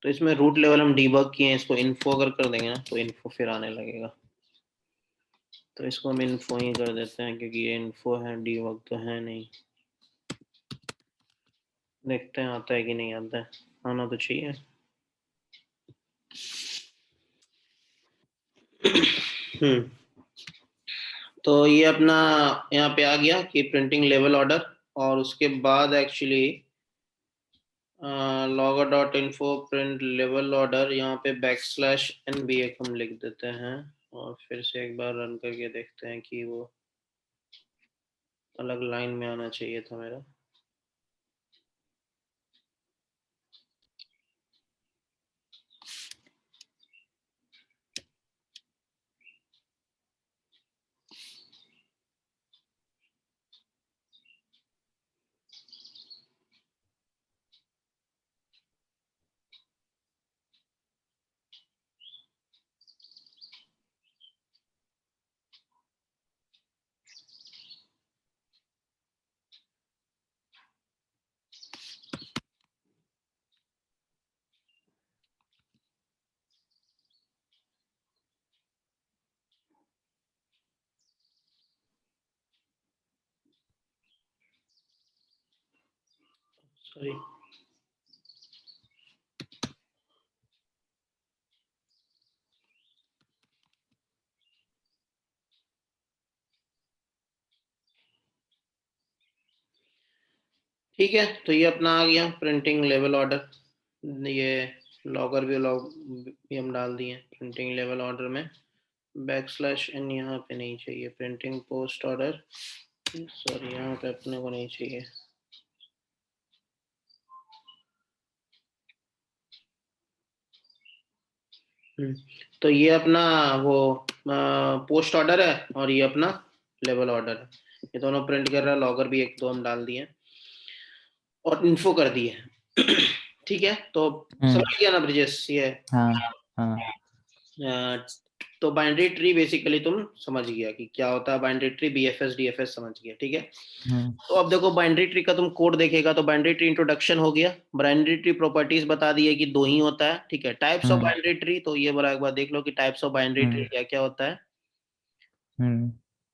तो इसमें रूट लेवल हम डीबग किए हैं, इसको इन्फो अगर कर देंगे ना तो इन्फो फिर आने लगेगा, तो इसको हम इन्फो ही कर देते हैं क्योंकि ये इन्फो है, डीबग तो है नहीं, देखते हैं आता है कि नहीं आता है, आना तो चाहिए। तो ये अपना यहाँ पे आ गया कि प्रिंटिंग लेवल ऑर्डर, और उसके बाद actually logger dot info print level order, यहाँ पे \n भी एक हम लिख देते हैं, और फिर से एक बार रन करके देखते हैं कि वो अलग लाइन में आना चाहिए था मेरा। सॉरी, ठीक है। तो ये अपना आ गया प्रिंटिंग लेवल ऑर्डर, ये लॉगर भी हम डाल दिए प्रिंटिंग लेवल ऑर्डर में, \n यहाँ पे नहीं चाहिए, प्रिंटिंग पोस्ट ऑर्डर, सॉरी यहाँ पे अपने को नहीं चाहिए, तो ये अपना वो पोस्ट ऑर्डर है और ये अपना लेवल ऑर्डर है, ये दोनों प्रिंट कर रहा है। लॉगर भी एक दो हम डाल दिए और इन्फो कर दिए। ठीक है, तो समझ गया ना ब्रिजेश ये? हाँ हाँ अ, तो बाइनरी ट्री बेसिकली तुम समझ गया कि क्या होता है बाइनरी ट्री, बीएफएस डीएफएस समझ गया, ठीक है। तो अब देखो बाइनरी ट्री का तुम कोड देखेगा तो बाइनरी ट्री इंट्रोडक्शन हो गया, बाइनरी ट्री प्रॉपर्टीज बता दी है कि दो ही होता है, ठीक है। टाइप्स ऑफ बाइनरी ट्री, तो ये बड़ा एक बार देख लो कि टाइप्स ऑफ बाइनरी ट्री क्या क्या होता है।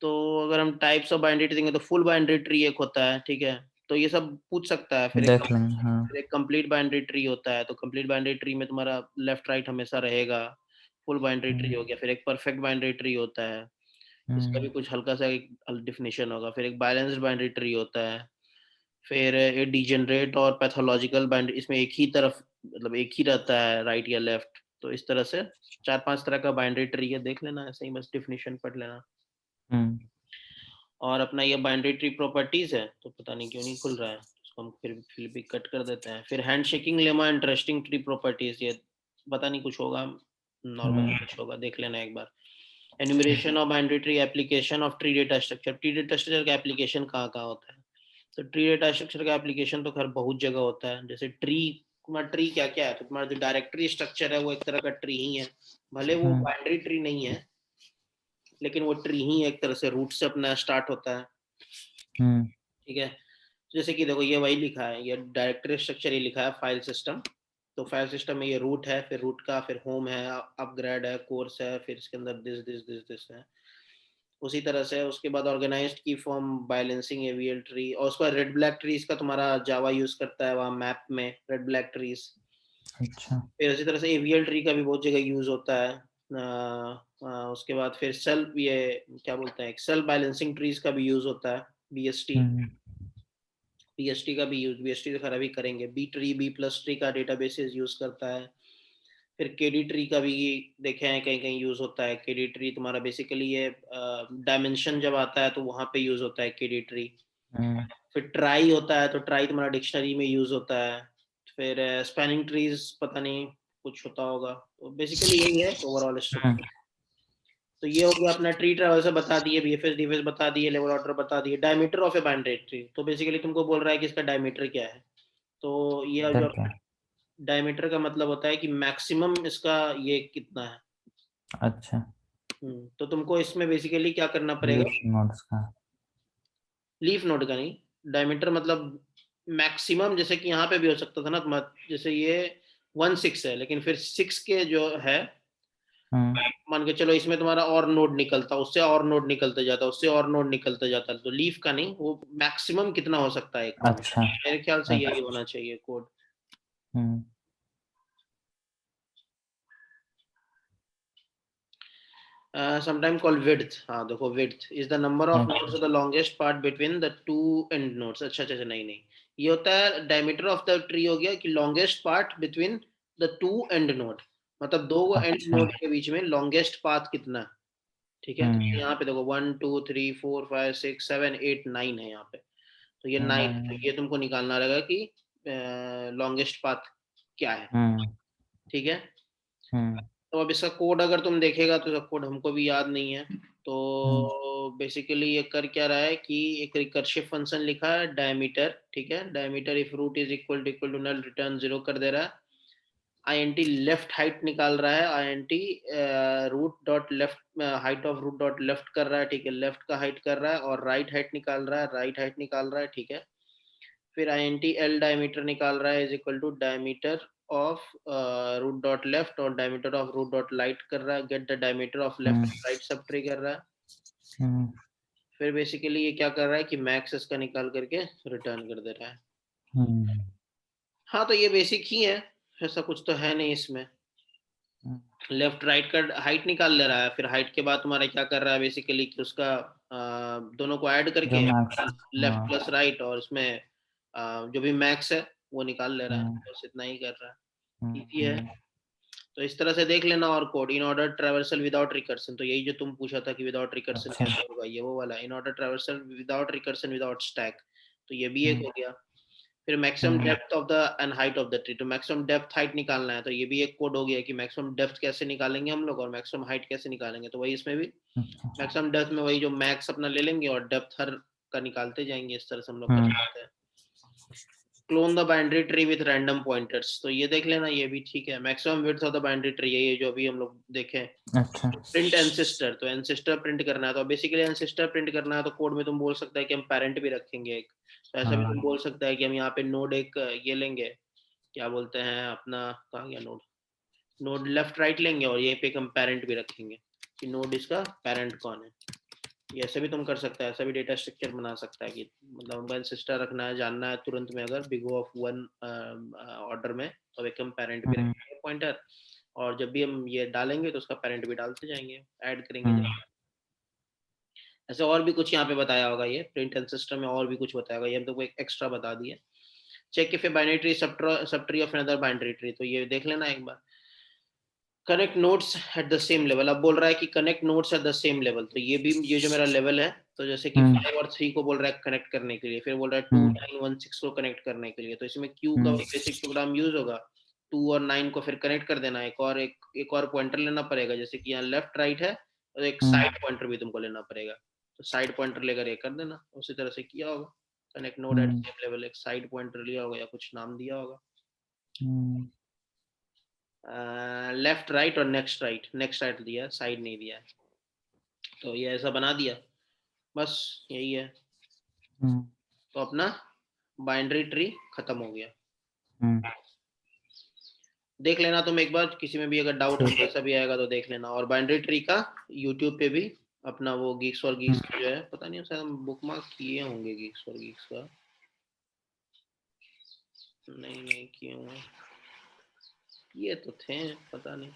तो अगर हम टाइप्स ऑफ बाइनरी ट्री देंगे तो फुल बाइनरी ट्री एक होता है, ठीक है। तो ये सब पूछ सकता है। देख लेंगे। हाँ फिर एक कंप्लीट बाइनरी ट्री होता है, तो कंप्लीट बाइनरी ट्री में तुम्हारा लेफ्ट राइट हमेशा रहेगा। फुल बाइनरी ट्री हो गया। फिर एक परफेक्ट बाइनरी ट्री होता है, इसका भी कुछ हल्का सा एक डिफिनेशन होगा। फिर एक बैलेंस्ड बाइनरी ट्री होता है। फिर एक डिजेनरेट और पैथोलॉजिकल बाइनरी, इसमें एक ही तरफ मतलब एक ही रहता है, राइट या लेफ्ट। तो इस तरह से चार पांच तरह का बाइनरी ट्री है, देख लेना ऐसे ही, बस डिफिनेशन पढ़ लेना। और अपना ये बाइनरी ट्री प्रॉपर्टीज है, तो पता नहीं क्यों नहीं खुल रहा है, इसको हम फिर भी कट कर देते हैं। फिर handshaking lemma interesting tree properties, ये पता नहीं कुछ होगा, नॉर्मल कुछ होगा, देख लेना एक बार। Enumeration of binary tree, application of tree data structure. Tree data structure का एप्लीकेशन कहाँ कहाँ होता है? तो ट्री डेटा स्ट्रक्चर का एप्लीकेशन तो खैर बहुत जगह होता है। जैसे ट्री, तुम्हारा ट्री क्या क्या है, तो तुम्हारा जो डायरेक्टरी स्ट्रक्चर है वो एक तरह का ट्री ही है, भले वो बाइनरी ट्री नहीं है, लेकिन वो ट्री ही एक तरह से रूट से अपना स्टार्ट होता है, ठीक है। जैसे कि देखो ये वही लिखा है, ये डायरेक्टरी स्ट्रक्चर ये लिखा है फाइल सिस्टम। तो फाइल सिस्टम में ये रूट है, फिर रूट का फिर होम है, अपग्रेड है, कोर्स है, फिर इसके अंदर दिस दिस दिस दिस है। उसी तरह से उसके बाद ऑर्गेनाइज्ड की फॉर्म, बैलेंसिंग, एवीएल ट्री, और उसका रेड ब्लैक ट्रीज का तुम्हारा जावा यूज करता है वहाँ मैप में, रेड ब्लैक ट्रीज। अच्छा। फिर इसी तरह से एवीएल ट्री का भी बहुत जगह यूज होता है। उसके बाद फिर सेल, ये क्या बोलते हैं, सेल बैलेंसिंग ट्रीज का भी यूज होता है, बीएसटी। बीएसटी का भी यूज, बीएसटी तो खैर अभी करेंगे। B tree, B plus tree का डेटाबेसेस यूज करता है। फिर केडी ट्री का भी देखे हैं कहीं कहीं यूज होता है। केडी ट्री तुम्हारा बेसिकली ये डायमेंशन जब आता है तो वहां पे यूज होता है केडी ट्री। फिर ट्राई होता है, तो ट्राई तुम्हारा डिक्शनरी में यूज होता है। फिर स्पैनिंग ट्रीज पता नहीं कुछ होता होगा। तो बेसिकली यही है ओवरऑल स्ट्रक्चर। तो ये हो गया अपना ट्री ट्रैवर्सर बता दिए, बीएफएस डीएफएस बता दिए, लेवल ऑर्डर बता दिए। Diameter of A binary tree, तो बेसिकली तुमको बोल रहा है कि इसका डायमीटर क्या है। तो ये जो डायमीटर का मतलब होता है कि मैक्सिमम इसका ये कितना है। अच्छा। तो तुमको इसमें बेसिकली क्या करना पड़ेगा, लीफ नोड्स का, लीफ नोड का नहीं, डायमीटर मतलब मैक्सिमम। जैसे कि यहाँ पे भी हो सकता था ना, जैसे ये 1/6 है, लेकिन फिर 6 के जो है, मान के चलो इसमें तुम्हारा और नोड निकलता, उससे और नोड निकलते जाता, उससे और नोड निकलते जाता। तो लीफ का नहीं, वो मैक्सिमम कितना हो सकता है एक नोड। अच्छा मेरे ख्याल से यही अच्छा। होना चाहिए कोड। Sometime called width, हाँ देखो, width is the number of nodes of the longest part between the two end nodes। अच्छा अच्छा अच्छा, नहीं नहीं, ये होता है diameter of the tree, हो गया कि longest part between the two end node, मतलब दो end node के बीच में longest path कितना है, ठीक है। तो यहाँ पे देखो 1 2 3 4 5 6 7 8 9 है यहाँ पे, तो ये 9, तो ये तुमको निकालना रहेगा कि longest path क्या है, ठीक है। तो अब इसका कोड अगर तुम देखेगा तो इसका कोड हमको भी याद नहीं है। तो बेसिकली ये कर क्या रहा है कि एक रिकर्सिव फंक्शन लिखा है डायमीटर, ठीक है। Diameter if root is equal to null, return 0 कर दे रहा है। आईएनटी लेफ्ट हाइट निकाल रहा है, INT root dot left height of root dot left कर रहा है, ठीक है, लेफ्ट का हाइट कर रहा है। और राइट हाइट निकाल रहा है, राइट हाइट निकाल रहा है, ठीक है। फिर आईएनटी एल डायमीटर निकाल रहा है is equal to diameter of root dot left, और diameter of root dot right कर रहा है, get the diameter of left right subtree कर रहा है। फिर बेसिकली ये क्या कर रहा है कि मैक्स इसका निकाल करके रिटर्न कर दे रहा है। हाँ, तो ये बेसिक ही है, ऐसा कुछ तो है नहीं इसमें। लेफ्ट राइट का हाइट निकाल ले रहा है, फिर हाइट के बाद तुम्हारा क्या कर रहा है बेसिकली कि उसका दोनों को ऐड करके लेफ्ट प्लस राइट, और इसमें जो भी मैक्स है वो निकाल ले रहा है, बस इतना ही कर रहा है, इजी है। तो इस तरह से देख लेना। और code in order traversal without recursion, तो यही जो तुम पूछा था कि विदाउट रिकर्सन कैसे होगा, ये वो वाला in order traversal without recursion without stack, तो ये भी एक हो गया। फिर maximum depth of the end height of the tree, तो मैक्सिमम डेप्थ हाइट निकालना है, तो ये भी एक कोड हो गया कि मैक्सिमम डेप्थ कैसे निकालेंगे हम लोग और मैक्सिमम हाइट कैसे निकालेंगे, तो वही इसमें भी मैक्सिमम डेप्थ में वही जो मैक्स अपना ले लेंगे और डेप्थ हर का निकालते जाएंगे, इस तरह से हम लोग कर सकते हैं। Clone the binary tree with random pointers, तो ये देख लेना, ये भी ठीक है। Maximum width of the binary tree, ये जो अभी हम लोग देखे। अच्छा। प्रिंट एंसेस्टर, तो एंसेस्टर प्रिंट करना है, तो बेसिकली एंसेस्टर प्रिंट करना है तो कोड में तुम बोल सकता है कि हम पेरेंट भी रखेंगे एक, तो ऐसा भी तुम बोल सकता है कि हम यहाँ पे नोड एक ये लेंगे, क्या बोलते हैं अपना, कहाँ गया नोड, नोड लेफ्ट राइट लेंगे और यहीं पे हम पेरेंट भी रखेंगे कि नोड इसका पेरेंट कौन है। ये ऐसे भी तुम कर सकता है, ऐसा भी डेटा स्ट्रक्चर बना सकता है कि मतलब मोबाइल सिस्टर रखना है, जानना है तुरंत में अगर बिग ऑफ वन ऑर्डर में, तो एक हम पेरेंट भी रखेंगे पॉइंटर, और जब भी हम ये डालेंगे तो उसका पेरेंट भी डालते जाएंगे, ऐड करेंगे। ऐसे और भी कुछ यहाँ पे बताया होगा, ये प्रिंट एंसेस्टर में और भी कुछ बताया होगा, ये हम तो एक एक्स्ट्रा बता दिए। Check if a binary tree subtree of another binary tree, तो ये देख लेना एक बार। Connect nodes at the same level, अब बोल रहा है कि connect nodes at the same level, तो ये भी ये जो मेरा लेवल है, तो जैसे कि 5 और 3 को बोल रहा है कनेक्ट करने के लिए, फिर बोल रहा है 2 9 1 6 को कनेक्ट करने के लिए, तो इसमें क्यू का बेसिक प्रोग्राम यूज होगा, 2 और 9 को फिर कनेक्ट कर देना, एक और पॉइंटर लेना पड़ेगा, जैसे कि यहाँ लेफ्ट राइट है, और एक साइड पॉइंटर भी तुमको लेना पड़ेगा, तो साइड पॉइंटर लेकर ये कर देना, उसी तरह से किया होगा। Connect node eight same level, एक साइड पॉइंटर लिया होगा या कुछ नाम दिया होगा, लेफ्ट राइट और नेक्स्ट राइट दिया, साइड नहीं दिया, तो ये ऐसा बना दिया, बस यही है। तो अपना बाइनरी ट्री खत्म हो गया। देख लेना तुम एक बार, किसी में भी अगर डाउट ऐसा भी आएगा तो देख लेना। और बाइनरी ट्री का यूट्यूब पे भी अपना वो गीक्स और गीक्स जो है, पता नहीं शायद हम बुकमार्क किए होंगे गीक्स और गीक्स का, नहीं किए होंगे, ये तो थे, पता नहीं।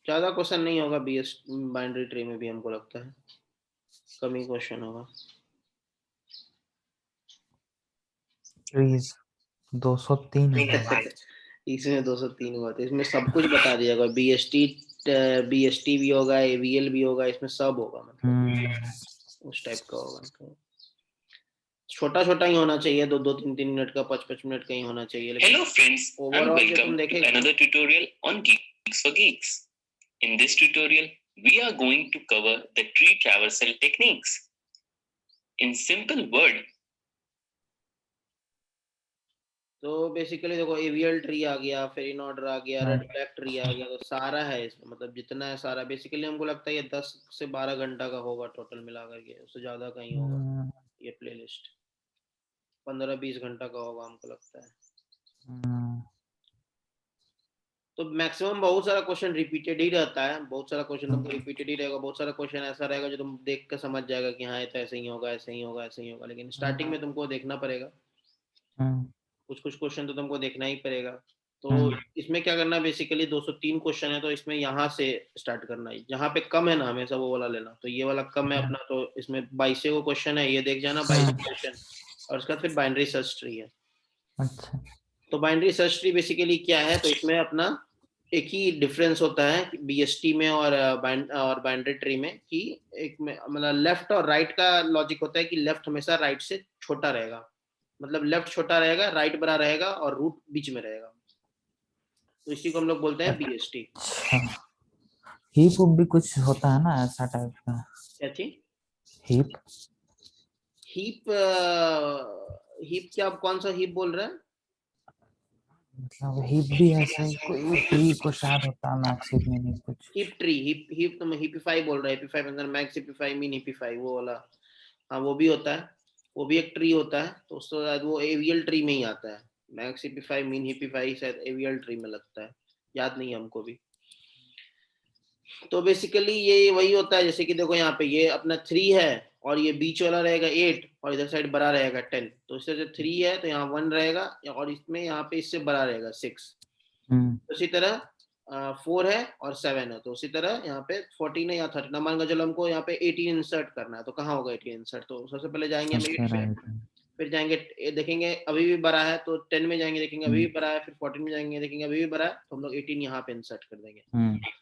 ज्यादा क्वेश्चन नहीं होगा बीएस बाइनरी ट्री में भी, हमको लगता है कम ही क्वेश्चन होगा। ट्रीज 203 इसमें 203 हुआ था, इसमें सब कुछ बता दिया होगा, बीएसटी भी होगा, एवीएल भी होगा, इसमें सब होगा, मतलब उस टाइप का होगा। तो छोटा छोटा ही होना चाहिए, 2-3 मिनट का, 5 मिनट का ही होना चाहिए। Hello friends and welcome to देखेगा another tutorial on Geeks for Geeks. In this tutorial, we are going to cover the tree traversal techniques. In simple word, तो बेसिकली देखो, एवीएल ट्री आ गया, फिर in order आ गया, red flag tree आ गया, तो सारा है इसमें, मतलब जितना है सारा। बेसिकली हमको लगता है ये 10 से 12 घंटा का होगा टोटल मिला करके, उससे ज्यादा कहीं होगा ये प्लेलिस्ट, 15-20 घंटा का होगा हमको लगता है। तो मैक्सिमम बहुत सारा क्वेश्चन रिपीटेड ही रहता है, बहुत सारा क्वेश्चन तुमको रिपीटेड ही रहेगा, बहुत सारा क्वेश्चन ऐसा रहेगा जो तुम देख कर समझ जाएगा कि हाँ ये तो ऐसे ही होगा, ऐसे ही होगा, ऐसे ही होगा, लेकिन स्टार्टिंग में तुमको देखना पड़ेगा, कुछ क्वेश्चन तो तुमको देखना ही पड़ेगा। तो इसमें क्या करना है, बेसिकली 203 क्वेश्चन है, तो इसमें यहाँ से स्टार्ट करना है, जहाँ पे कम है ना हमेशा वो वाला लेना, तो ये वाला कम है अपना, तो इसमें 22 को क्वेश्चन है, ये देख जाना 22 क्वेश्चन, और उसका फिर बाइनरी सर्च ट्री है। अच्छा, तो बाइनरी सर्च ट्री बेसिकली क्या है, तो इसमें अपना एक ही डिफरेंस होता है बीएसटी में और बाइनरी ट्री में, कि एक में मतलब लेफ्ट और राइट का लॉजिक होता है कि लेफ्ट हमेशा राइट से छोटा रहेगा, मतलब लेफ्ट छोटा रहेगा, राइट बड़ा रहेगा, और रूट बीच में रहेगा, तो इसी को हम लोग बोलते हैं बीएसटी। हीप भी कुछ होता है ना ऐसा टाइप का? क्या चीज? हीप हीप क्या, कौन सा हीप बोल रहे हैं? मतलब हीप भी ऐसा ही कोई ट्री को शायद होता है, मैक्स हीप में नहीं कुछ। हीप ट्री, हीप तुम हिपिफाई बोल रहे हैं, हिपिफाई मतलब मैक्स हिपिफाई मीन हिपिफाई, वो वाला, हाँ वो भी होता है, वो भी एक ट्री होता है, तो उसके बाद वो एवियल ट्री में ही आता है, मैक्स हिपिफाई मीन हिपिफाई शायद एवियल ट्री में लगता है, याद नहीं है हमको भी। तो बेसिकली ये वही होता है, जैसे कि देखो यहाँ पे ये अपना 3 है, और ये बीच वाला रहेगा 8, और इधर साइड बड़ा रहेगा 10, तो इससे जो 3 है तो यहाँ 1 रहेगा, और इसमें यहाँ पे इससे बड़ा रहेगा 6, तो इसी तरह 4 है और 7 है, तो उसी तरह यहाँ पे 14 है या 13, मान के चलो हमको यहाँ पे 18 इंसर्ट करना है, तो कहाँ होगा 18 इंसर्ट, तो सबसे पहले जाएंगे हम 8 पे, फिर जाएंगे देखेंगे अभी भी बड़ा है तो 10 में जाएंगे, देखेंगे अभी भी बड़ा है, फिर 14 में जाएंगे, देखेंगे अभी भी बड़ा है, तो हम लोग 18 यहाँ पे इंसर्ट कर देंगे।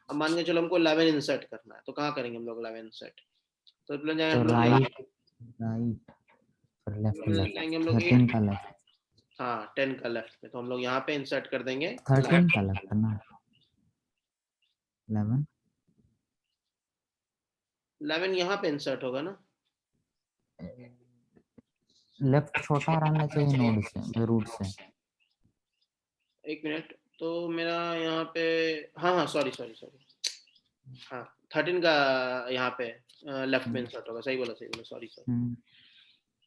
अब मान के चलो हमको 11 इंसर्ट करना है, तो कहाँ करेंगे हम लोग 11 इंसर्ट? तो जाएंगे हम लोग राइट राइट फिर लेफ्ट जाएंगे हम लोग 13 का लेफ्ट, हाँ 10 का लेफ्ट में, तो हम लोग यहाँ पे इंसर्ट कर देंगे 13 का लेफ्ट ना 11 11 यहाँ पे इंसर्ट होगा ना। लेफ्ट छोटा रहना चाहिए नोड से, रूट से। एक मिनट, तो मेरा यहाँ पे हाँ हाँ सॉरी सॉरी सॉरी, हाँ 13 का यहाँ पे लेफ्ट में इंसर्ट होगा, सही बोला सॉरी सॉरी।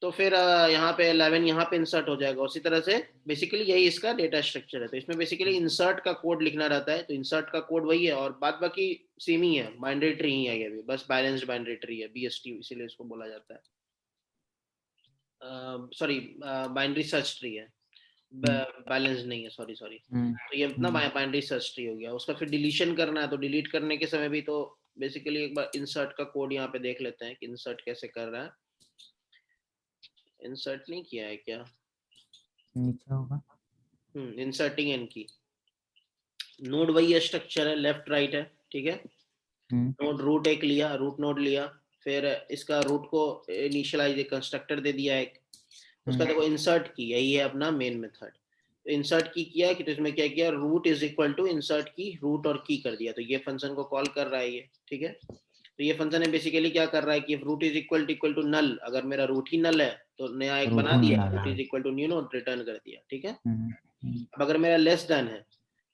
तो फिर यहाँ पे 11 यहाँ पे इंसर्ट हो जाएगा। उसी तरह से बेसिकली यही इसका डेटा स्ट्रक्चर है। तो इसमें बेसिकली इंसर्ट का कोड लिखना रहता है, तो इंसर्ट का कोड वही है और बाद बाकी सेम ही है, बाइनरी ट्री ही है ये भी, बस बैलेंस्ड बाइनरी ट्री है, BST इसीलिए इसको बोला जाता है। सॉरी बाइनरी सर्च ट्री है, बैलेंस नहीं है, सॉरी सॉरी। तो ये इतना बाइनरी सर्च ट्री हो गया। उसका फिर डिलीशन करना है, तो डिलीट करने के समय भी तो बेसिकली एक बार इंसर्ट का कोड यहाँ पे देख लेते हैं कि इंसर्ट कैसे कर रहा है। इंसर्ट नहीं किया है क्या? नीचे होगा इंसर्टिंग एन की। नोड वही स्ट्रक्चर है, लेफ्ट राइट है, ठीक है। नोड रूट एक लिया, रूट नोड लिया, फिर इसका रूट को इनिशियलाइज कंस्ट्रक्टर दे दिया एक, उसका देखो इंसर्ट की, यही है अपना मेन मेथड। इंसर्ट की किया कि तो इसमें क्या किया, root is equal to insert key, root और की कर दिया, तो ये फंक्शन को कॉल कर रहा है ये, ठीक है। तो ये फंक्शन है बेसिकली क्या कर रहा है कि root is equal to null, अगर मेरा रूट ही नल है तो नया एक बना दिया, root is equal to new node return कर दिया, ठीक है। अब अगर मेरा लेस देन है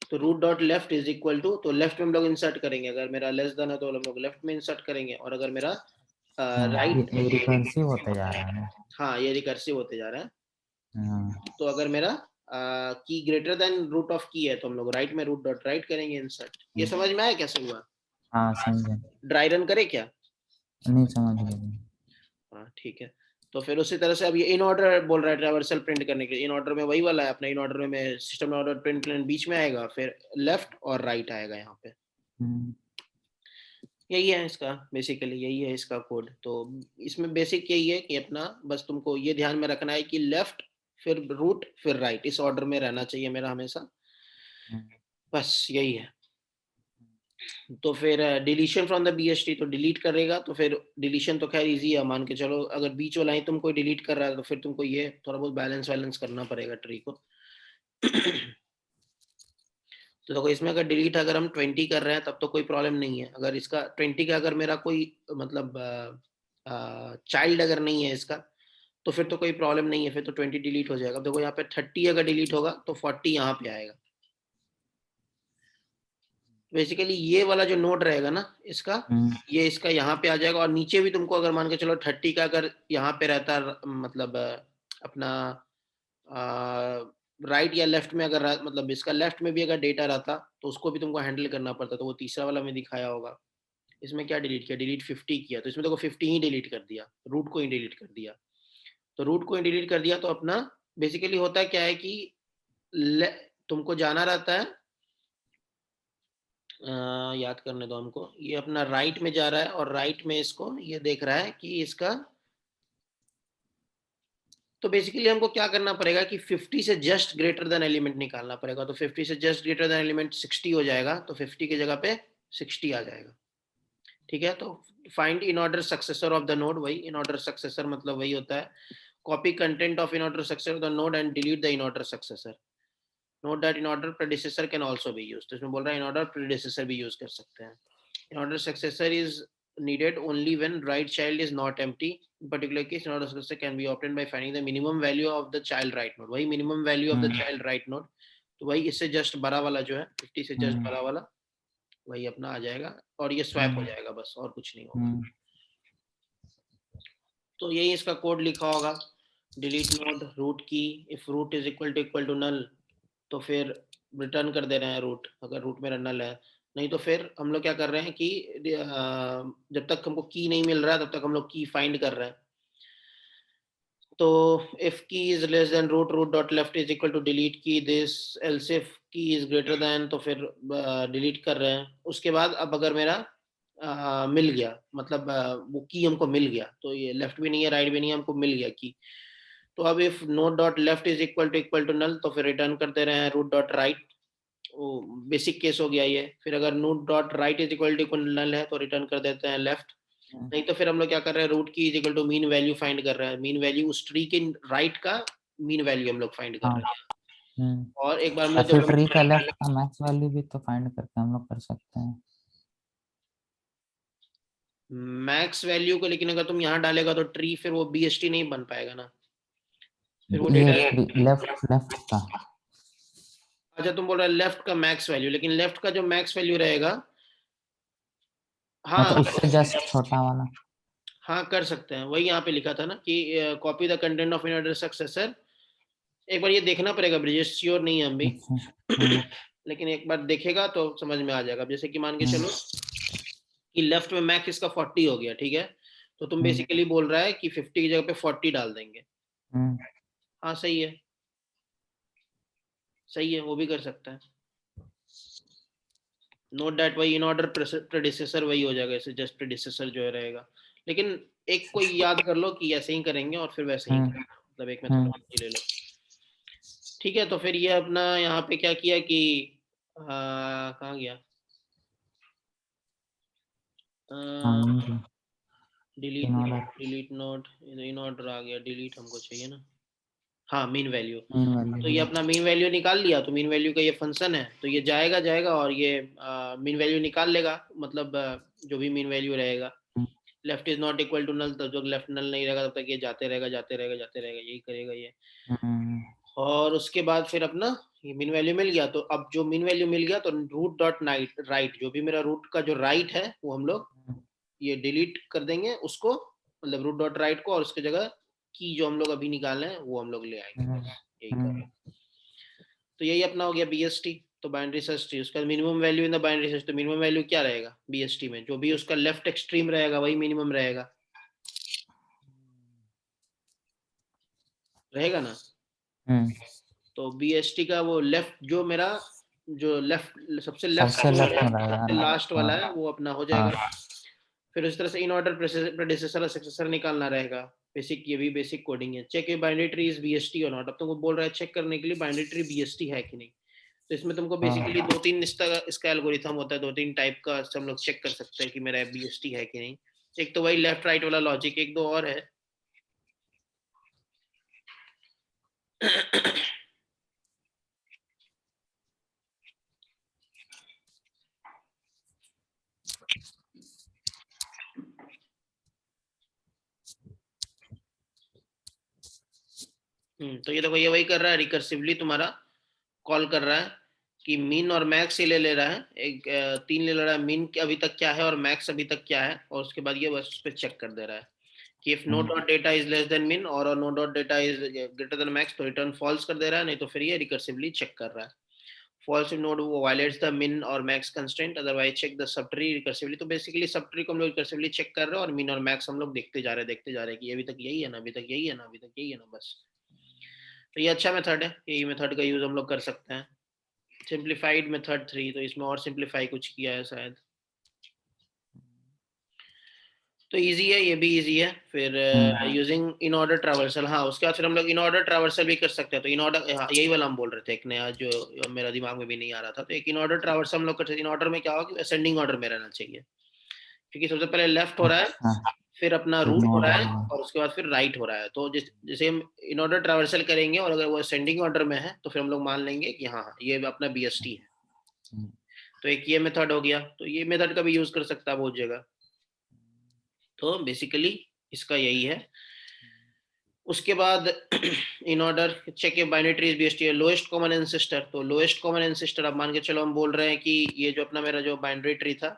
तो root dot left is equal to, तो लेफ्ट में हम लोग इंसर्ट करेंगे, अगर मेरा लेस देन है तो हम लोग लेफ्ट में इंसर्ट करेंगे, और अगर मेरा राइट रिकर्सिव होते जा रहा है ना। हाँ ये रिकर्सिव होते जा रहा है। तो अगर मेरा की ग्रेटर देन रूट ऑफ की है तो हम लोग राइट में रूट डॉट राइट करेंगे इंसर्ट। ये समझ में आया कैसे हुआ? हाँ समझे। ड्राई रन करे क्या? नहीं समझ गया। हाँ ठीक है। तो फिर उसी तरह से अब ये इन ऑर्डर बोल रहा है ट्रैवर्सल प्रिंट करने के लिए, इन ऑर्डर में वही वाला है अपना, इन ऑर्डर में सिस्टम ऑर्डर प्रिंट बीच में आएगा, फिर लेफ्ट और राइट आएगा यहाँ पे। यही है इसका बेसिकली, यही है इसका कोड। तो इसमें बेसिक यही है कि अपना बस तुमको ये ध्यान में रखना है कि लेफ्ट फिर रूट फिर राइट, इस ऑर्डर में रहना चाहिए मेरा हमेशा, बस यही है। तो फिर डिलीशन फ्रॉम द BST, तो डिलीट करेगा, तो फिर डिलीशन तो खैर इजी है, मान के चलो अगर बीच वाला ही तुम कोई डिलीट कर रहा है तो फिर तुमको ये थोड़ा बहुत बैलेंस करना पड़ेगा ट्री को। तो देखो इसमें अगर डिलीट अगर हम 20 कर रहे हैं तब तो कोई प्रॉब्लम नहीं है। अगर इसका 20 का अगर मेरा कोई मतलब चाइल्ड अगर नहीं है इसका, तो फिर तो कोई प्रॉब्लम नहीं है, फिर तो 20 डिलीट हो जाएगा। देखो यहाँ पे 30 अगर डिलीट होगा तो 40 यहाँ पे आएगा। बेसिकली ये वाला जो नोड रहेगा ना इसका, ये इसका यहाँ पे आ जाएगा, और नीचे भी तुमको अगर मान के चलो 30 का अगर यहाँ पे रहता मतलब अपना राइट या लेफ्ट में अगर मतलब इसका लेफ्ट में भी अगर डेटा रहता तो उसको भी तुमको हैंडल करना पड़ता, तो वो तीसरा वाला में दिखाया होगा। इसमें क्या डिलीट किया, डिलीट 50 किया, तो इसमें देखो 50 ही डिलीट कर दिया, रूट को ही डिलीट कर दिया। तो रूट को ही डिलीट कर दिया तो अपना बेसिकली होता है क्या है कि तुमको जाना रहता है, याद करने दो हमको, ये अपना राइट में जा रहा है और राइट में इसको ये देख रहा है कि इसका, तो बेसिकली हमको क्या करना पड़ेगा कि 50 से जस्ट ग्रेटर देन एलिमेंट निकालना पड़ेगा। तो 50 से जस्ट ग्रेटर देन एलिमेंट 60 हो जाएगा, तो 50 की जगह पे 60 आ जाएगा, ठीक है। तो find in order successor of the node, वही इन ऑर्डर सक्सेसर मतलब वही होता है, copy content of in order successor of the node and delete the in order successor. Note that in order predecessor can also be used, तो इसमें बोल रहा है इन ऑर्डर प्रेडिसेसर भी यूज कर सकते हैं। In order successor is needed only when right child is not empty. In particular case, in order successor can be obtained by finding the minimum value of the child right node, वही minimum value of the child right node, तो वही इससे just बड़ा वाला जो है 50 से just बड़ा वाला वही अपना आ जाएगा, और ये स्वैप हो जाएगा, बस और कुछ नहीं होगा। तो यही इसका कोड लिखा होगा, delete node root key, if root is equal to null तो फिर रिटर्न कर दे रहे हैं रूट, अगर रूट मेरा नल है। नहीं तो फिर हम लोग क्या कर रहे हैं कि जब तक हमको की नहीं मिल रहा है तब तक हम लोग की फाइंड कर रहे हैं। तो if key is less than root, root dot left is equal to delete key this, else if key is greater than, तो फिर डिलीट कर रहे हैं। उसके बाद अब अगर मेरा मिल गया, मतलब वो की हमको मिल गया, तो ये लेफ्ट भी नहीं है राइट भी नहीं है, हमको मिल गया की, तो अब if node dot left is equal to null तो फिर रिटर्न कर दे रहे हैं रूट डॉट राइट, वो बेसिक केस हो गया ये। फिर अगर node dot right is equal to null है तो रिटर्न कर देते हैं लेफ्ट। नहीं तो फिर हम लोग क्या कर रहे हैं, root key is equal to min value find कर रहे हैं, मीन वैल्यू उस ट्री के राइट का मीन वैल्यू हम लोग फाइंड कर रहे हैं। और एक बार हम लोग फिर जब ट्री का लेफ्ट का मैक्स वैल्यू भी तो फाइंड करके हम लोग कर सकते हैं मैक्स वैल्यू को, लेकिन अगर तुम यहाँ डालेगा तो ट्री फिर वो बीएसटी नहीं बन पाएगा ना, फिर वो ये डेटा। लेफ्ट लेफ्ट का। अच्छा तुम बोल रहे लेफ्ट का मैक्स वैल्यू, लेकिन लेफ्ट का जो मैक्स वैल्यू रहेगा, हाँ मतलब उससे जस्ट छोटा वाला। हाँ कर सकते हैं, वही यहाँ पे लिखा था ना कि copy the content of inorder successor. एक बार ये देखना पड़ेगा ब्रिजेश, श्योर नहीं है हम भी। अच्छा। लेकिन एक बार देखेगा तो समझ में आ जाएगा। जैसे कि मान के चलो कि लेफ्ट में मैक्स इसका 40 हो गया, ठीक है, तो तुम बेसिकली बोल रहा है कि 50 की जगह पे 40 डाल देंगे। हाँ सही है, सही है, वो भी कर सकता है। नोट दैट वही इन ऑर्डर प्रेडिसेसर वही हो जाएगा, ऐसे जस्ट प्रेडिसेसर जो रहेगा। लेकिन एक कोई याद कर लो कि ऐसे ही करेंगे और फिर वैसे ही करेंगे, मतलब एक मेथोडोलॉजी ले लो। ठीक है, तो फिर ये अपना यहाँ पे क्या किया कि कहाँ गया, डिलीट नोट इन ऑर्डर आ गया, डिलीट हमको चाहिए ना, हाँ मीन वैल्यू। तो ये अपना मीन वैल्यू निकाल लिया, तो मीन वैल्यू का ये फंक्शन है, तो ये जाएगा और ये मीन वैल्यू निकाल लेगा, मतलब जो भी मीन वैल्यू रहेगा। Left is not equal to null, तब तक लेफ्ट नल नहीं रहेगा, तब तक ये जाते रहेगा, यही करेगा ये। और उसके बाद फिर अपना ये मीन वैल्यू मिल गया, तो अब जो मीन वैल्यू मिल गया तो रूट डॉट राइट, जो भी मेरा रूट का जो राइट है वो हम लोग ये डिलीट कर देंगे उसको, मतलब रूट डॉट राइट को, और उसकी जगह की जो हम लोग अभी निकाले हैं वो हम लोग ले आएंगे, यही कर। तो यही अपना हो गया बीएसटी, तो बाइनरी सर्च ट्री। उसका minimum value in the binary search, तो मिनिमम वैल्यू क्या रहेगा बीएसटी में, जो भी उसका लेफ्ट एक्सट्रीम रहेगा वही मिनिमम रहेगा ना। तो बीएसटी का वो लेफ्ट, जो मेरा जो लेफ्ट सबसे लेफ्ट लास्ट वाला है वो अपना हो जाएगा। फिर उस तरह से इन ऑर्डर प्रेडिसेसर और सक्सेसर निकालना रहेगा। बेसिक, ये भी बेसिक कोडिंग है। चेक ये बाइनरी ट्री इज बीएसटी और नॉट। अब तुमको बोल रहा है चेक करने के लिए बाइनरी ट्री बीएसटी है कि नहीं। तो इसमें तुमको बेसिकली दो तीन इसका एल्गोरिथम होता है, दो तीन टाइप का हम लोग चेक कर सकते हैं कि मेरा बीएसटी है कि नहीं। एक तो वही लेफ्ट राइट वाला लॉजिक, एक दो और है। तो ये देखो, ये वही कर रहा है, रिकर्सिवली तुम्हारा कॉल कर रहा है कि मीन और मैक्स ही ले रहा है, एक तीन ले रहा है, मीन अभी तक क्या है और मैक्स अभी तक क्या है, और उसके बाद ये बस उस पर चेक कर दे रहा है कि if node dot data is less than min or node dot data is greater than max, तो रिटर्न फॉल्स कर दे रहा है, नहीं तो फिर ये रिकर्सिवली चेक कर रहा है। False if node violates the min और max constraint, otherwise check the sub tree recursively. तो बेसिकली सब ट्री को हम लोग रिकर्सिवली चेक कर रहे हैं और मिन और मैक्स हम लोग देखते जा रहे हैं कि अभी तक यही है ना, अभी तक यही है ना, अभी तक यही है ना, बस। तो ये अच्छा मेथड है, यही मेथड का यूज हम लोग कर सकते हैं। सिंप्लीफाइड मेथड 3, तो इसमें और सिंप्लीफाई कुछ किया है शायद। तो इजी है, ये भी इजी है। फिर यूजिंग इन ऑर्डर ट्रावर्सल, हाँ उसके बाद फिर हम लोग इन ऑर्डर ट्रावर्सल भी कर सकते हैं। तो इन ऑर्डर, हाँ यही वाला हम बोल रहे थे, एक नया जो मेरा दिमाग में भी नहीं आ रहा था। तो एक इन ऑर्डर ट्रावर्सल हम लोग कर सकते हैं। इन ऑर्डर में क्या होगा कि असेंडिंग ऑर्डर में रहना चाहिए, क्योंकि सबसे पहले लेफ्ट हो रहा है, फिर अपना रूट हो रहा है, और उसके बाद फिर राइट हो रहा है। तो जैसे हम इन ऑर्डर ट्रावर्सल करेंगे और अगर वो असेंडिंग ऑर्डर में है तो फिर हम लोग मान लेंगे कि हाँ ये अपना बीएसटी है। तो एक ये मेथड हो गया, तो ये मेथड का भी यूज कर सकता है बहुत जगह। तो बेसिकली इसका यही है। उसके बाद in order check binary trees BST lowest common ancestor. तो लोएस्ट कॉमन एंसेस्टर, अब मान के चलो हम बोल रहे हैं कि ये जो अपना मेरा जो बाइनरी ट्री था,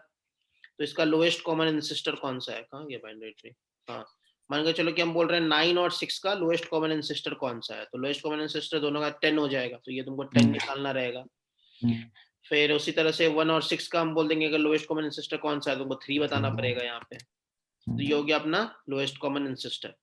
तो इसका लोएस्ट कॉमन एंसेस्टर कौन सा है, कहाँ गया बाइनरी ट्री, हाँ मान के चलो कि हम बोल रहे हैं 9 और 6 का लोएस्ट कॉमन एंसेस्टर कौन सा है। तो लोएस्ट कॉमन एंसेस्टर दोनों का 10 हो जाएगा, तो ये तुमको 10 निकालना रहेगा। फिर उसी तरह से 1 और 6 का हम बोल देंगे अगर लोएस्ट कॉमन एंसेस्टर कौन सा है, तुमको 3 बताना पड़ेगा यहाँ पे। तो ये हो गया अपना लोएस्ट कॉमन एंसेस्टर।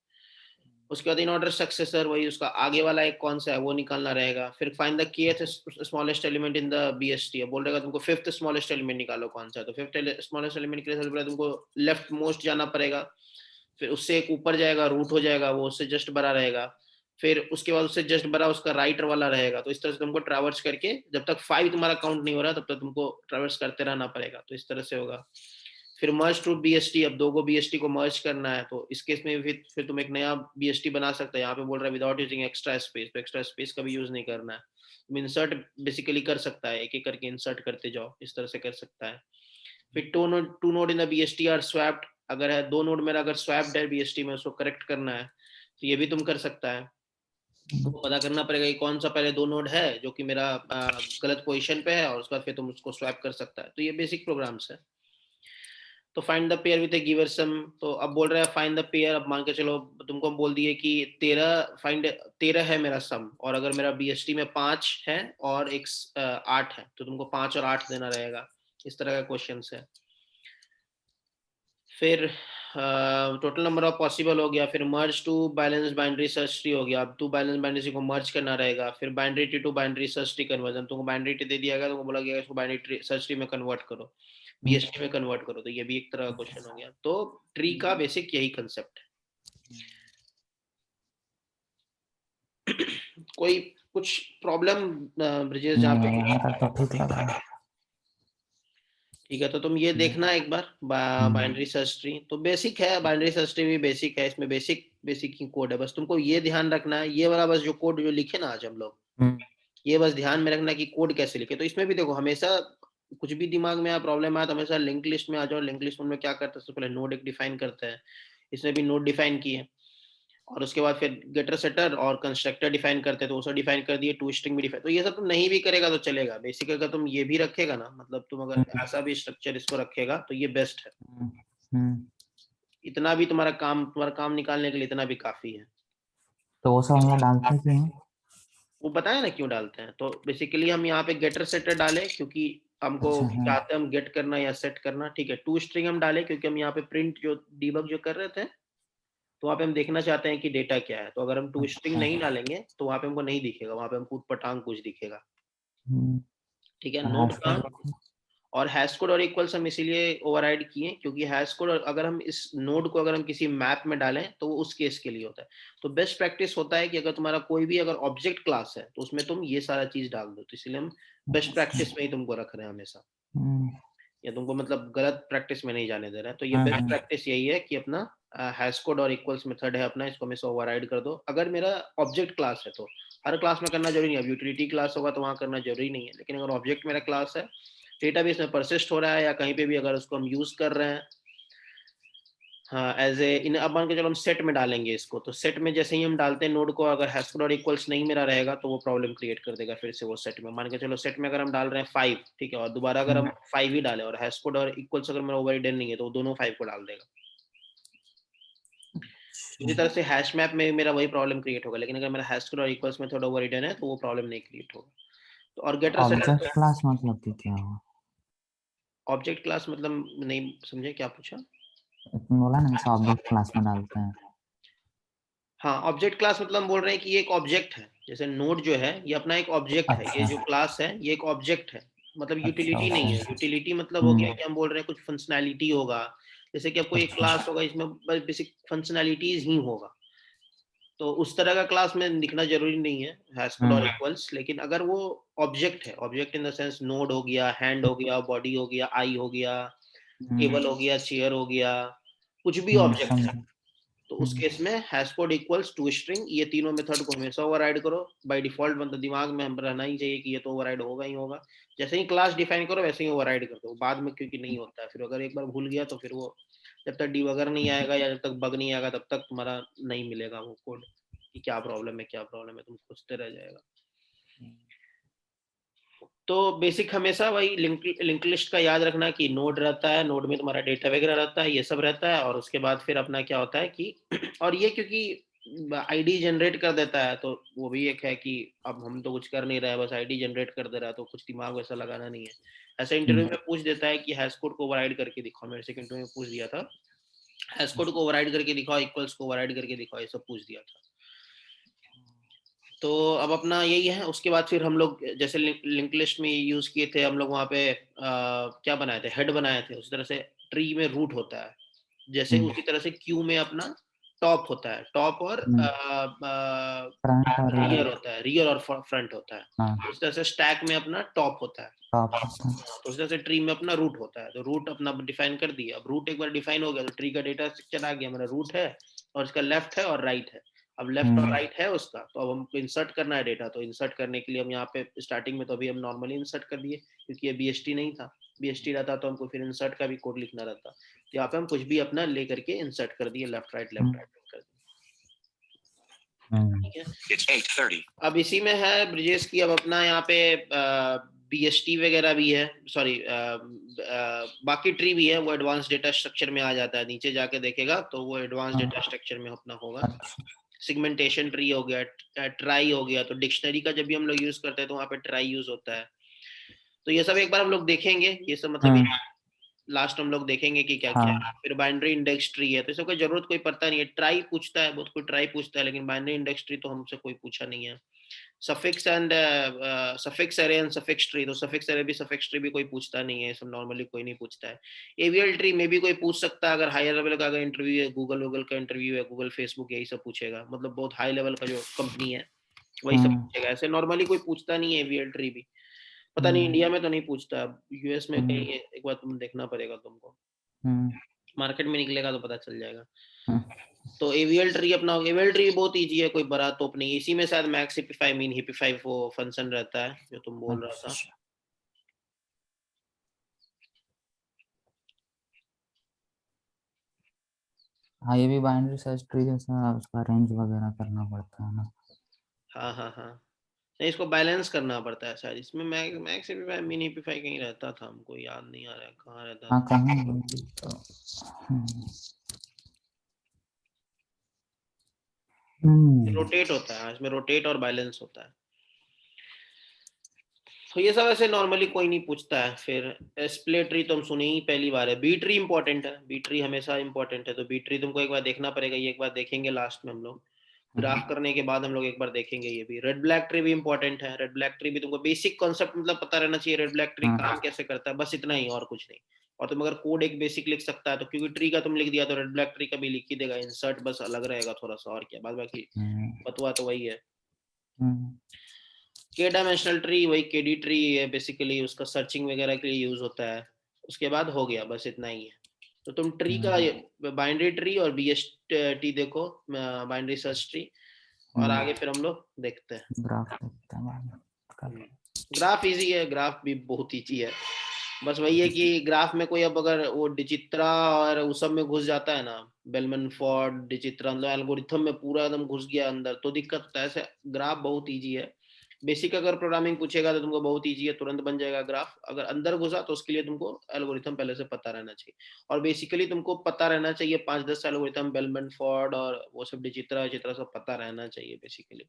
उसके बाद इन ऑर्डर सक्सेसर, वही उसका आगे वाला एक कौन सा है वो निकालना रहेगा। फिर find the kth smallest element in the BST, बोल रहेगा तुमको फिफ्थ स्मॉलेस्ट एलिमेंट निकालो कौन सा है। तो फिफ्थ स्मॉलेस्ट एलिमेंट के लिए तुमको लेफ्ट मोस्ट जाना पड़ेगा, फिर उससे एक ऊपर जाएगा, रूट हो जाएगा, वो उससे जस्ट बड़ा रहेगा। फिर उसके बाद उससे जस्ट बड़ा उसका राइट वाला रहेगा। तो इस तरह से तुमको ट्रैवर्स करके जब तक 5 तुम्हारा काउंट नहीं हो रहा तब तक तुमको ट्रैवर्स करते रहना पड़ेगा। तो इस तरह से होगा। फिर मर्ज टू बीएसटी, अब दो को बीएसटी को मर्ज करना है, तो इस केस में फिर तुम एक नया बीएसटी बना सकते हो। यहाँ पे बोल रहा है विदाउट यूजिंग एक्स्ट्रा स्पेस, तो एक्स्ट्रा स्पेस का भी यूज नहीं करना है। तुम इंसर्ट बेसिकली कर सकता है, एक एक करके इंसर्ट करते जाओ, इस तरह से कर सकता है। फिर two node in the BST are swapped, अगर है 2 नोड मेरा अगर स्वैप्ड है बीएसटी में, उसको करेक्ट करना है, तो ये भी तुम कर सकता है। तो पता करना पड़ेगा कि कौन सा पहले 2 नोड है जो कि मेरा गलत पोजीशन पे है, और उसके बाद फिर तुम उसको स्वैप कर सकता है। तो ये बेसिक प्रोग्राम्स है। तो find the pair with a given sum, तो अब बोल रहा है फाइंड द पेयर। अब मान के चलो तुमको हम बोल दिए कि 13 है मेरा सम, और अगर मेरा बीएसटी में 5 है और एक 8 है, तो तुमको 5 और 8 देना रहेगा। इस तरह का क्वेश्चन है। फिर टोटल नंबर ऑफ पॉसिबल हो गया। फिर merge two balance binary search tree हो गया। अब टू बैलेंस बाइनरी ट्री को मर्ज करना रहेगा। फिर binary tree to binary search tree conversion, तुमको बाइनरी ट्री दे दिया गया, तुमको बोला गया इसको बाइनरी ट्री सर्च ट्री में कन्वर्ट करो, बीएसटी में कन्वर्ट करो। तो ये भी एक तरह का क्वेश्चन हो गया। तो ट्री का बेसिक यही कंसेप्ट है। कोई कुछ प्रॉब्लम ब्रिजेश जहाँ पे? यहाँ तक तो ठीक लग रहा है। ठीक है, तो तुम ये देखना एक बार बाइनरी सर्च ट्री। तो बेसिक है, बाइनरी सर्च ट्री भी बेसिक है, इसमें बेसिक ही कोड है। बस तुमको ये ध्यान रखना है, ये वाला बस जो कोड जो लिखे ना आज हम लोग, ये बस ध्यान में रखना कि कोड कैसे लिखे। तो इसमें भी देखो, हमेशा कुछ भी दिमाग में प्रॉब्लम आया तो हमेशा लिंक लिस्ट में आ जाओ। लिंक लिस्ट में क्या करते हैं, सबसे पहले नोड एक डिफाइन करते हैं। इसमें भी नोड डिफाइन किए, और उसके बाद फिर गेटर सेटर और कंस्ट्रक्टर डिफाइन करते हैं, तो उसे डिफाइन कर दिए। टू स्ट्रिंग भी डिफाइन। तो ये सब तुम नहीं भी करेगा तो चलेगा। बेसिक अगर तुम ये भी रखेगा ना, मतलब तुम अगर ऐसा भी स्ट्रक्चर इसको रखेगा तो ये बेस्ट है। इतना भी तुम्हारा काम निकालने के लिए इतना भी काफी है। तो वो सब हम लोग डालते हैं क्यों? वो बताया ना क्यों डालते हैं। तो बेसिकली हम यहाँ पे गेटर सेटर डाले क्योंकि हमको चाहते हैं हम गेट करना या सेट करना। ठीक है, टू स्ट्रिंग हम डाले क्योंकि हम यहाँ पे प्रिंट जो डीबग जो कर रहे थे, तो वहाँ पे हम देखना चाहते हैं कि डेटा क्या है। तो अगर हम टू स्ट्रिंग नहीं डालेंगे तो वहाँ पे हमको नहीं दिखेगा, वहाँ पे हमको पटांग कुछ दिखेगा। ठीक है, नोट का और हैश कोड और इक्वल्स हम इसीलिए ओवरराइड किए क्योंकि हैश कोड अगर हम इस नोड को अगर हम किसी मैप में डालें तो वो उस केस के लिए होता है। तो बेस्ट प्रैक्टिस होता है कि अगर तुम्हारा कोई भी अगर ऑब्जेक्ट क्लास है तो उसमें तुम ये सारा चीज डाल दो। तो इसलिए हम बेस्ट प्रैक्टिस में ही तुमको रख रहे हैं हमेशा, या तुमको मतलब गलत प्रैक्टिस में नहीं जाने दे रहे हैं। तो ये बेस्ट प्रैक्टिस यही है कि अपना हैश कोड और इक्वल्स मेथड है अपना, इसको हमेशा ओवरराइड कर दो। अगर मेरा ऑब्जेक्ट क्लास है तो हर क्लास में करना जरूरी नहीं है। अब यूटिलिटी क्लास होगा तो वहाँ करना जरूरी नहीं है, लेकिन अगर ऑब्जेक्ट मेरा क्लास है, डेटाबेस में परसिस्ट हो रहा है या कहीं पे भी अगर उसको हम यूज कर रहे हैं, हाँ एज ए इन, अब मान के चलो हम सेट में डालेंगे इसको, तो सेट में जैसे ही हम डालते हैं नोड को, अगर हैश कोड और इक्वल्स नहीं मेरा रहेगा तो वो प्रॉब्लम क्रिएट कर देगा फिर से वो सेट में। मान के चलो सेट में अगर हम डाल रहे हैं 5, ठीक है, और दोबारा अगर हम 5 ही डालें और हैश कोड और इक्वल्स अगर मेरा ओवररिडन नहीं है तो वो दोनों 5 को डाल देगा। इसी तरह से हैश मैप में मेरा वही प्रॉब्लम क्रिएट होगा, लेकिन अगर मेरा हैश कोड और इक्वल्स में थोड़ा ओवररिडन है तो वो प्रॉब्लम नहीं क्रिएट होगा। तो और गेटर ऑब्जेक्ट क्लास मतलब कि क्या हुआ? ऑब्जेक्ट क्लास मतलब नहीं समझे, क्या पूछा? बोला ना जैसे ऑब्जेक्ट क्लास में डालते हैं। हाँ, ऑब्जेक्ट क्लास मतलब हम बोल रहे हैं कि ये एक ऑब्जेक्ट है। जैसे नोड जो है ये अपना एक ऑब्जेक्ट है, ये जो क्लास है ये एक ऑब्जेक्ट है, मतलब यूटिलिटी नहीं है। यूटिलिटी मतलब हो गया कि हम बोल रहे हैं कुछ फंक्शनैलिटी होगा, जैसे कि आपको एक क्लास होगा इसमें बस बेसिक फंक्शनैलिटीज ही होगा, तो उस तरह का क्लास में दिखना जरूरी नहीं है हैश कोड और इक्वल्स। लेकिन अगर वो ऑब्जेक्ट है, object in the sense node हो गया, हैंड हो गया, बॉडी हो गया, आई हो गया, टेबल हो गया, चेयर हो गया, कुछ भी ऑब्जेक्ट है, तो उस केस में hash code equals to string, ये तीनों मेथड को हमेशा ओवरराइड करो। बाय डिफॉल्ट मतलब दिमाग में हम रहना ही चाहिए कि ये तो ओवरराइड होगा ही होगा। जैसे ही क्लास डिफाइन करो वैसे ही ओवरराइड कर दो बाद में, क्योंकि नहीं होता है फिर। अगर एक बार भूल गया तो फिर वो जब तक डिबगर नहीं आएगा या जब तक बग नहीं आएगा तब तक तुम्हारा नहीं मिलेगा वो कोड कि क्या प्रॉब्लम है क्या प्रॉब्लम है, तुम खोजते रह जाएगा। तो बेसिक हमेशा वही लिंक लिस्ट का याद रखना कि नोड रहता है, नोड में तुम्हारा डेटा वगैरह रहता है, ये सब रहता है। और उसके बाद फिर अपना क्या होता है कि और ये क्योंकि आईडी जनरेट कर देता है तो वो भी एक है कि अब हम तो कुछ कर नहीं रहे, बस आईडी जनरेट कर दे रहा है, तो कुछ दिमाग वैसा लगाना नहीं है। ऐसा इंटरव्यू में पूछ देता है कि हैश कोड को ओवरराइड करके दिखाओ, मेरे से इंटरव्यू में पूछ दिया था हैश कोड को ओवरराइड करके दिखाओ, इक्वल्स को ओवरराइड करके दिखाओ, ये सब पूछ दिया था। तो अब अपना यही है। उसके बाद फिर हम लोग जैसे लिंक लिस्ट में यूज किए थे हम लोग, वहाँ पे क्या बनाए थे, हेड बनाए थे। उसी तरह से ट्री में रूट होता है, जैसे उसी तरह से क्यू में अपना टॉप होता है, टॉप और फ्रंट और रियर होता है, रियर और फ्रंट होता है। हाँ इस तरह से स्टैक में अपना टॉप होता है, टॉप होता है। तो इस तरह से ट्री में अपना रूट होता है। तो रूट अपना डिफाइन कर दिया। अब रूट एक बार डिफाइन हो गया तो ट्री का डेटा स्ट्रक्चर आ गया, मेरा रूट है और इसका लेफ्ट है और राइट है। अब लेफ्ट और राइट है उसका, तो अब हमको इंसर्ट करना है डेटा। तो इंसर्ट करने के लिए हम यहाँ पे स्टार्टिंग में तो अभी हम नॉर्मली इंसर्ट कर दिए, क्योंकि ये बीएसटी नहीं था। बीएसटी रहता तो हमको फिर इंसर्ट का भी कोड लिखना रहता। तो यहाँ पे हम कुछ भी अपना ले करके इंसर्ट कर दिए, लेफ्ट राइट कर दिए। ठीक है, It's 8:30. अब इसी में है ब्रिजेश की, अब अपना यहाँ पे बीएसटी वगैरह भी है, सॉरी बाकी ट्री भी है, वो एडवांस डेटा स्ट्रक्चर में आ जाता है। नीचे जाके देखेगा तो वो एडवांस डेटा स्ट्रक्चर में अपना होगा। सिगमेंटेशन ट्री हो गया, ट्राई हो गया। तो डिक्शनरी का जब भी हम लोग यूज करते हैं तो वहाँ पे ट्राई यूज होता है। तो ये सब एक बार हम लोग देखेंगे, ये सब मतलब लास्ट हम लोग देखेंगे कि क्या क्या है। फिर बाइनरी इंडेक्स ट्री है, तो इसको कोई जरूरत कोई पड़ता नहीं है। ट्राई पूछता है, बहुत कोई ट्राई पूछता है, लेकिन बाइनरी इंडेक्स ट्री तो हमसे कोई पूछा नहीं है। Suffix and suffix array and suffix tree, तो सफिक्स एरे भी सफिक्स ट्री भी कोई पूछता नहीं है, सब नॉर्मली कोई नहीं पूछता है। एवीएल ट्री में भी कोई पूछ सकता है, अगर हायर लेवल का अगर इंटरव्यू है, गूगल का इंटरव्यू है, गूगल फेसबुक यही सब पूछेगा, मतलब बहुत हाई लेवल का जो कंपनी है वही सब पूछेगा। ऐसे नॉर्मली कोई पूछता नहीं है एवीएल ट्री भी। पता नहीं इंडिया में तो नहीं पूछता, यूएस में कहीं एक बार तुम देखना पड़ेगा तुमको, मार्केट में निकलेगा तो पता चल जाएगा। तो एवीएल ट्री अपना, एवीएल ट्री बहुत इजी है, कोई बड़ा तोप नहीं। इसी में शायद मैक्स हिपिफाई मीन हिपिफाई वो फंक्शन रहता है जो तुम बोल रहा था। हाँ ये भी बाइनरी सर्च ट्री जैसा, उसका रेंज वगैरह करना पड़ता है ना। हाँ हाँ हाँ, नहीं इसको बैलेंस करना पड़ता है शायद। इसमें मैक्स हिपिफाई मीन हिपिफाई कहीं रहता था, हमको याद नहीं आ रहा है कहाँ रहता हाँ था। कहीं रोटेट होता है इसमें, रोटेट और बैलेंस होता है। तो ये सब ऐसे नॉर्मली कोई नहीं पूछता है। फिर स्प्लिट ट्री तो हम सुने ही पहली बार है। बी ट्री इंपॉर्टेंट है, बी ट्री हमेशा इंपॉर्टेंट है। तो बी ट्री तुमको एक बार देखना पड़ेगा, ये एक बार देखेंगे लास्ट में हम लोग। ग्राफ करने के बाद हम लोग एक बार देखेंगे ये भी। रेड ब्लैक ट्री भी इंपॉर्टेंट है। रेड ब्लैक ट्री भी तुमको बेसिक कॉन्सेप्ट मतलब पता रहना चाहिए, रेड ब्लैक ट्री काम कैसे करता है, बस इतना ही और कुछ नहीं। और तुम अगर कोड एक बेसिक लिख सकता है तो, क्योंकि ट्री का तुम लिख दिया तो रेड ब्लैक ट्री का भी लिख ही देगा। इंसर्ट बस अलग रहेगा थोड़ा सा, और क्या, बाद बाकी बतवा तो वही है। के डायमेंशनल ट्री वही केडी ट्री है बेसिकली, उसका सर्चिंग वगैरह के लिए यूज होता है। उसके बाद हो गया, बस इतना ही है। तो तुम ट्री का बाइनरी ट्री और बीएसटी देखो, बाइनरी सर्च ट्री, और आगे फिर हम लोग देखते हैं। ग्राफ देखते हैं। ग्राफ इजी है, ग्राफ भी बहुत इजी है। बस वही है कि ग्राफ में कोई अब अगर वो डिजित्रा और उस सब में घुस जाता है ना, बेलमन फोर्ड डिजित्रा, मतलब एल्गोरिथम में पूरा एकदम घुस गया अंदर, तो दिक्कत होता है। ऐसे ग्राफ बहुत इजी है। बेसिक अगर प्रोग्रामिंग पूछेगा तो तुमको बहुत इजी है, तुरंत बन जाएगा ग्राफ। अगर अंदर घुसा तो उसके लिए तुमको एल्गोरिथम पहले से पता रहना चाहिए। और बेसिकली तुमको पता रहना चाहिए 5-10 एल्गोरिथम, बेलमन फोर्ड और वो सब डिजित्रा सब पता रहना चाहिए बेसिकली।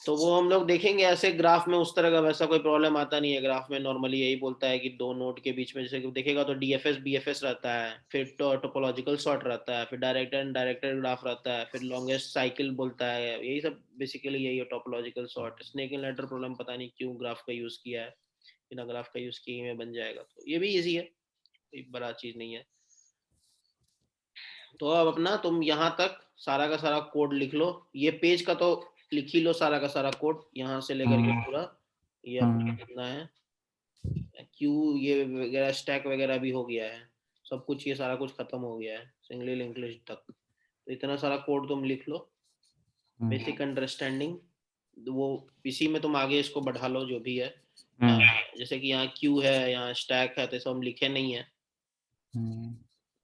तो वो हम लोग देखेंगे। ऐसे ग्राफ में उस तरह का वैसा कोई प्रॉब्लम आता नहीं है। ग्राफ में नॉर्मली यही बोलता है कि दो नोड के बीच में, जैसे कि देखेगा तो डीएफएस बीएफएस रहता है, फिर टोपोलॉजिकल सॉर्ट रहता है, फिर डायरेक्टेड एंड डायरेक्टेड ग्राफ रहता है, फिर लॉन्गेस्ट साइकिल बोलता है। यही सब बेसिकली यही है topological sort. Snake and ladder problem पता नहीं क्यों ग्राफ का यूज किया है, बिना ग्राफ का यूज किए में बन जाएगा। तो ये भी ईजी है, कोई बड़ा चीज नहीं है। तो अब अपना तुम यहाँ तक सारा का सारा कोड लिख लो। ये पेज का तो लिख ही लो सारा का सारा कोड, यहाँ से लेकर के पूरा। ये अपना कितना है क्यू, ये वगैरह स्टैक वगैरह भी हो गया है, सब कुछ ये सारा कुछ खत्म हो गया है सिंगल लिंक्ड लिस्ट तक। तो इतना सारा कोड तुम लिख लो, बेसिक अंडरस्टैंडिंग। वो इसी में तुम आगे इसको बढ़ा लो जो भी है। जैसे कि यहाँ क्यू है, यहाँ स्टैक है, तो सब हम लिखे नहीं है,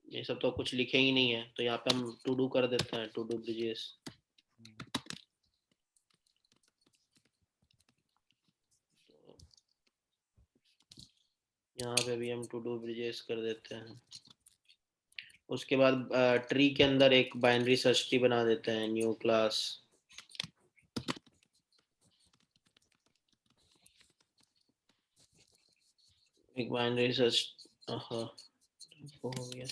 ये सब तो कुछ लिखे ही नहीं है। तो यहाँ पे हम टू डू कर देते हैं, टू डू ब्रिजेस। यहाँ पे भी हम टू डू ब्रिजेस कर देते हैं। उसके बाद ट्री के अंदर एक बाइनरी सर्च ट्री बना देते हैं, न्यू क्लास। एक बाइनरी सर्च हो गया,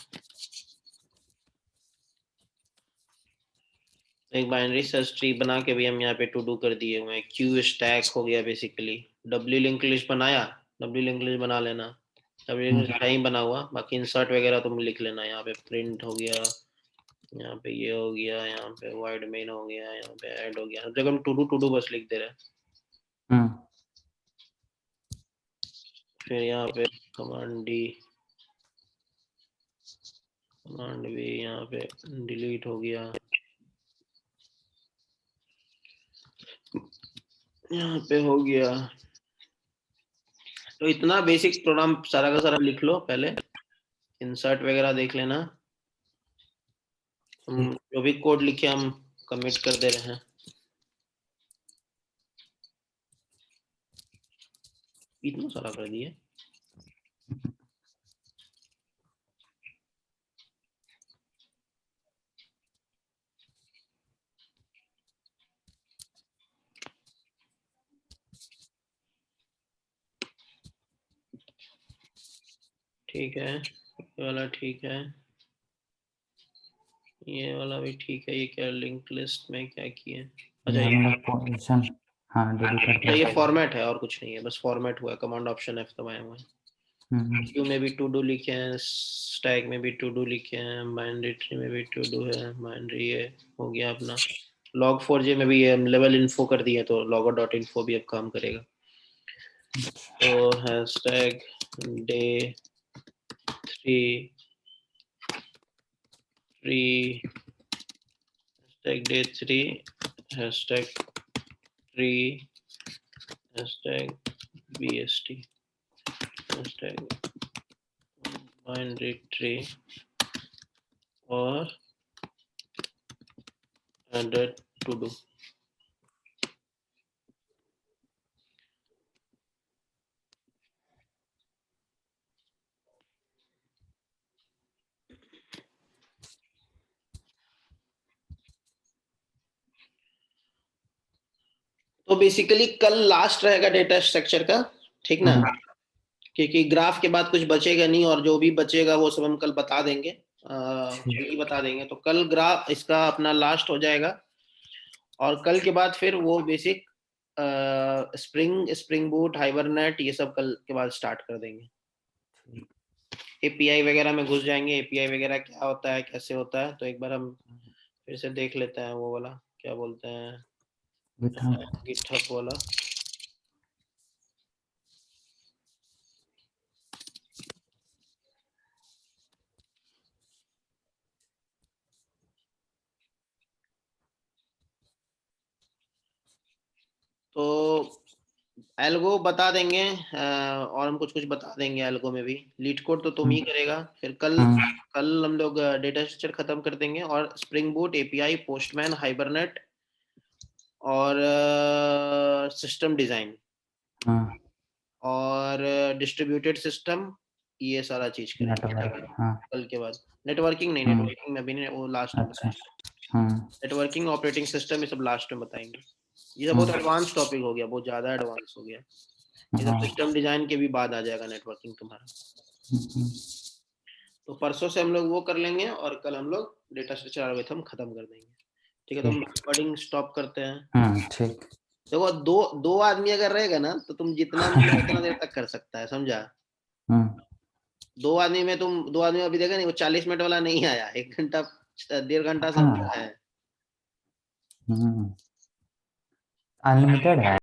एक बाइनरी सर्च ट्री बना के भी हम यहाँ पे टू डू कर दिए हुए हैं। क्यू स्टैक हो गया बेसिकली। डब्ल्यू लिंक लिस्ट बनाया, डब्ल्यू लिंक लिस्ट बना लेना, डब्ल्यू लिंक लिस्ट नहीं बना हुआ, बाकी इंसर्ट वगैरह तुम लिख लेना। यहाँ पे प्रिंट हो गया, यहाँ पे ये हो गया, यहाँ पे वाइड मेन हो गया, यहाँ पे ऐड हो गया। जब हम टू डू बस लिख दे रहे हैं। फिर यहाँ पे कमांड डी, कमांड वी, यहाँ पे डिलीट हो गया, यहाँ पे हो गया। तो इतना बेसिक प्रोग्राम सारा का सारा लिख लो पहले, इंसर्ट वगैरह देख लेना। हम जो भी कोड लिखे हम कमिट कर दे रहे हैं। इतना सारा कर दिए। ठीक है, ये वाला ठीक है, ये वाला भी ठीक है। ये क्या लिंक लिस्ट में क्या किए? अच्छा ये पोजीशन, हाँ डिलीट कर ये फॉर्मेट है और कुछ नहीं है, बस फॉर्मेट हुआ है। कमांड ऑप्शन F दबाए हुए हैं। क्यू में भी टू डू लिखे हैं, स्टैक में भी टू डू लिखे हैं, बाइनरी ट्री में भी टू डू है, बाइनरी ये हो गया अपना। log4j में भी हम लेवल इन्फो कर दिए, तो logger.info भी अब काम करेगा। तो hashtag day 3 hashtag day 3 hashtag tree hashtag bst hashtag binary tree और added to do। तो बेसिकली कल लास्ट रहेगा डेटा स्ट्रक्चर का, ठीक ना? क्योंकि ग्राफ के बाद कुछ बचेगा नहीं, और जो भी बचेगा वो सब हम कल बता देंगे, बता देंगे। तो कल ग्राफ इसका अपना लास्ट हो जाएगा, और कल के बाद फिर वो बेसिक स्प्रिंग बूट, हाइबरनेट, ये सब कल के बाद स्टार्ट कर देंगे। एपीआई वगैरह में घुस जाएंगे, एपीआई वगैरह क्या होता है, कैसे होता है, तो एक बार हम फिर से देख लेते हैं। वो वाला क्या बोलते हैं, गिटहब वाला। तो एल्गो बता देंगे, और हम कुछ कुछ बता देंगे एल्गो में भी। लीड कोड तो तुम ही करेगा। फिर कल हम लोग डेटा स्ट्रक्चर खत्म कर देंगे, और spring boot, API, postman, hibernate और सिस्टम डिजाइन और डिस्ट्रीब्यूटेड सिस्टम, ये सारा चीज करेंगे कल के बाद। नेटवर्किंग नहीं, नेटवर्किंग में भी नहीं, वो लास्ट में बताएंगे। नेटवर्किंग, ऑपरेटिंग सिस्टम, ये सब लास्ट में बताएंगे। ये सब बहुत एडवांस टॉपिक हो गया, बहुत ज्यादा एडवांस हो गया। ये सब सिस्टम डिजाइन के भी बाद आ जाएगा नेटवर्किंग तुम्हारा। तो परसों से हम लोग वो कर लेंगे, और कल हम लोग डेटा स्ट्रक्चर एल्गोरिथम खत्म कर देंगे। ठीक है, तो हम रिकॉर्डिंग स्टॉप करते हैं। ठीक। देखो दो आदमी अगर रहेगा ना, तो तुम जितना उतना देर तक कर सकता है, समझा? दो आदमी में अभी देखा नहीं, वो 40 मिनट वाला नहीं आया, 1 घंटा 1.5 घंटा सब है। अनलिमिटेड है।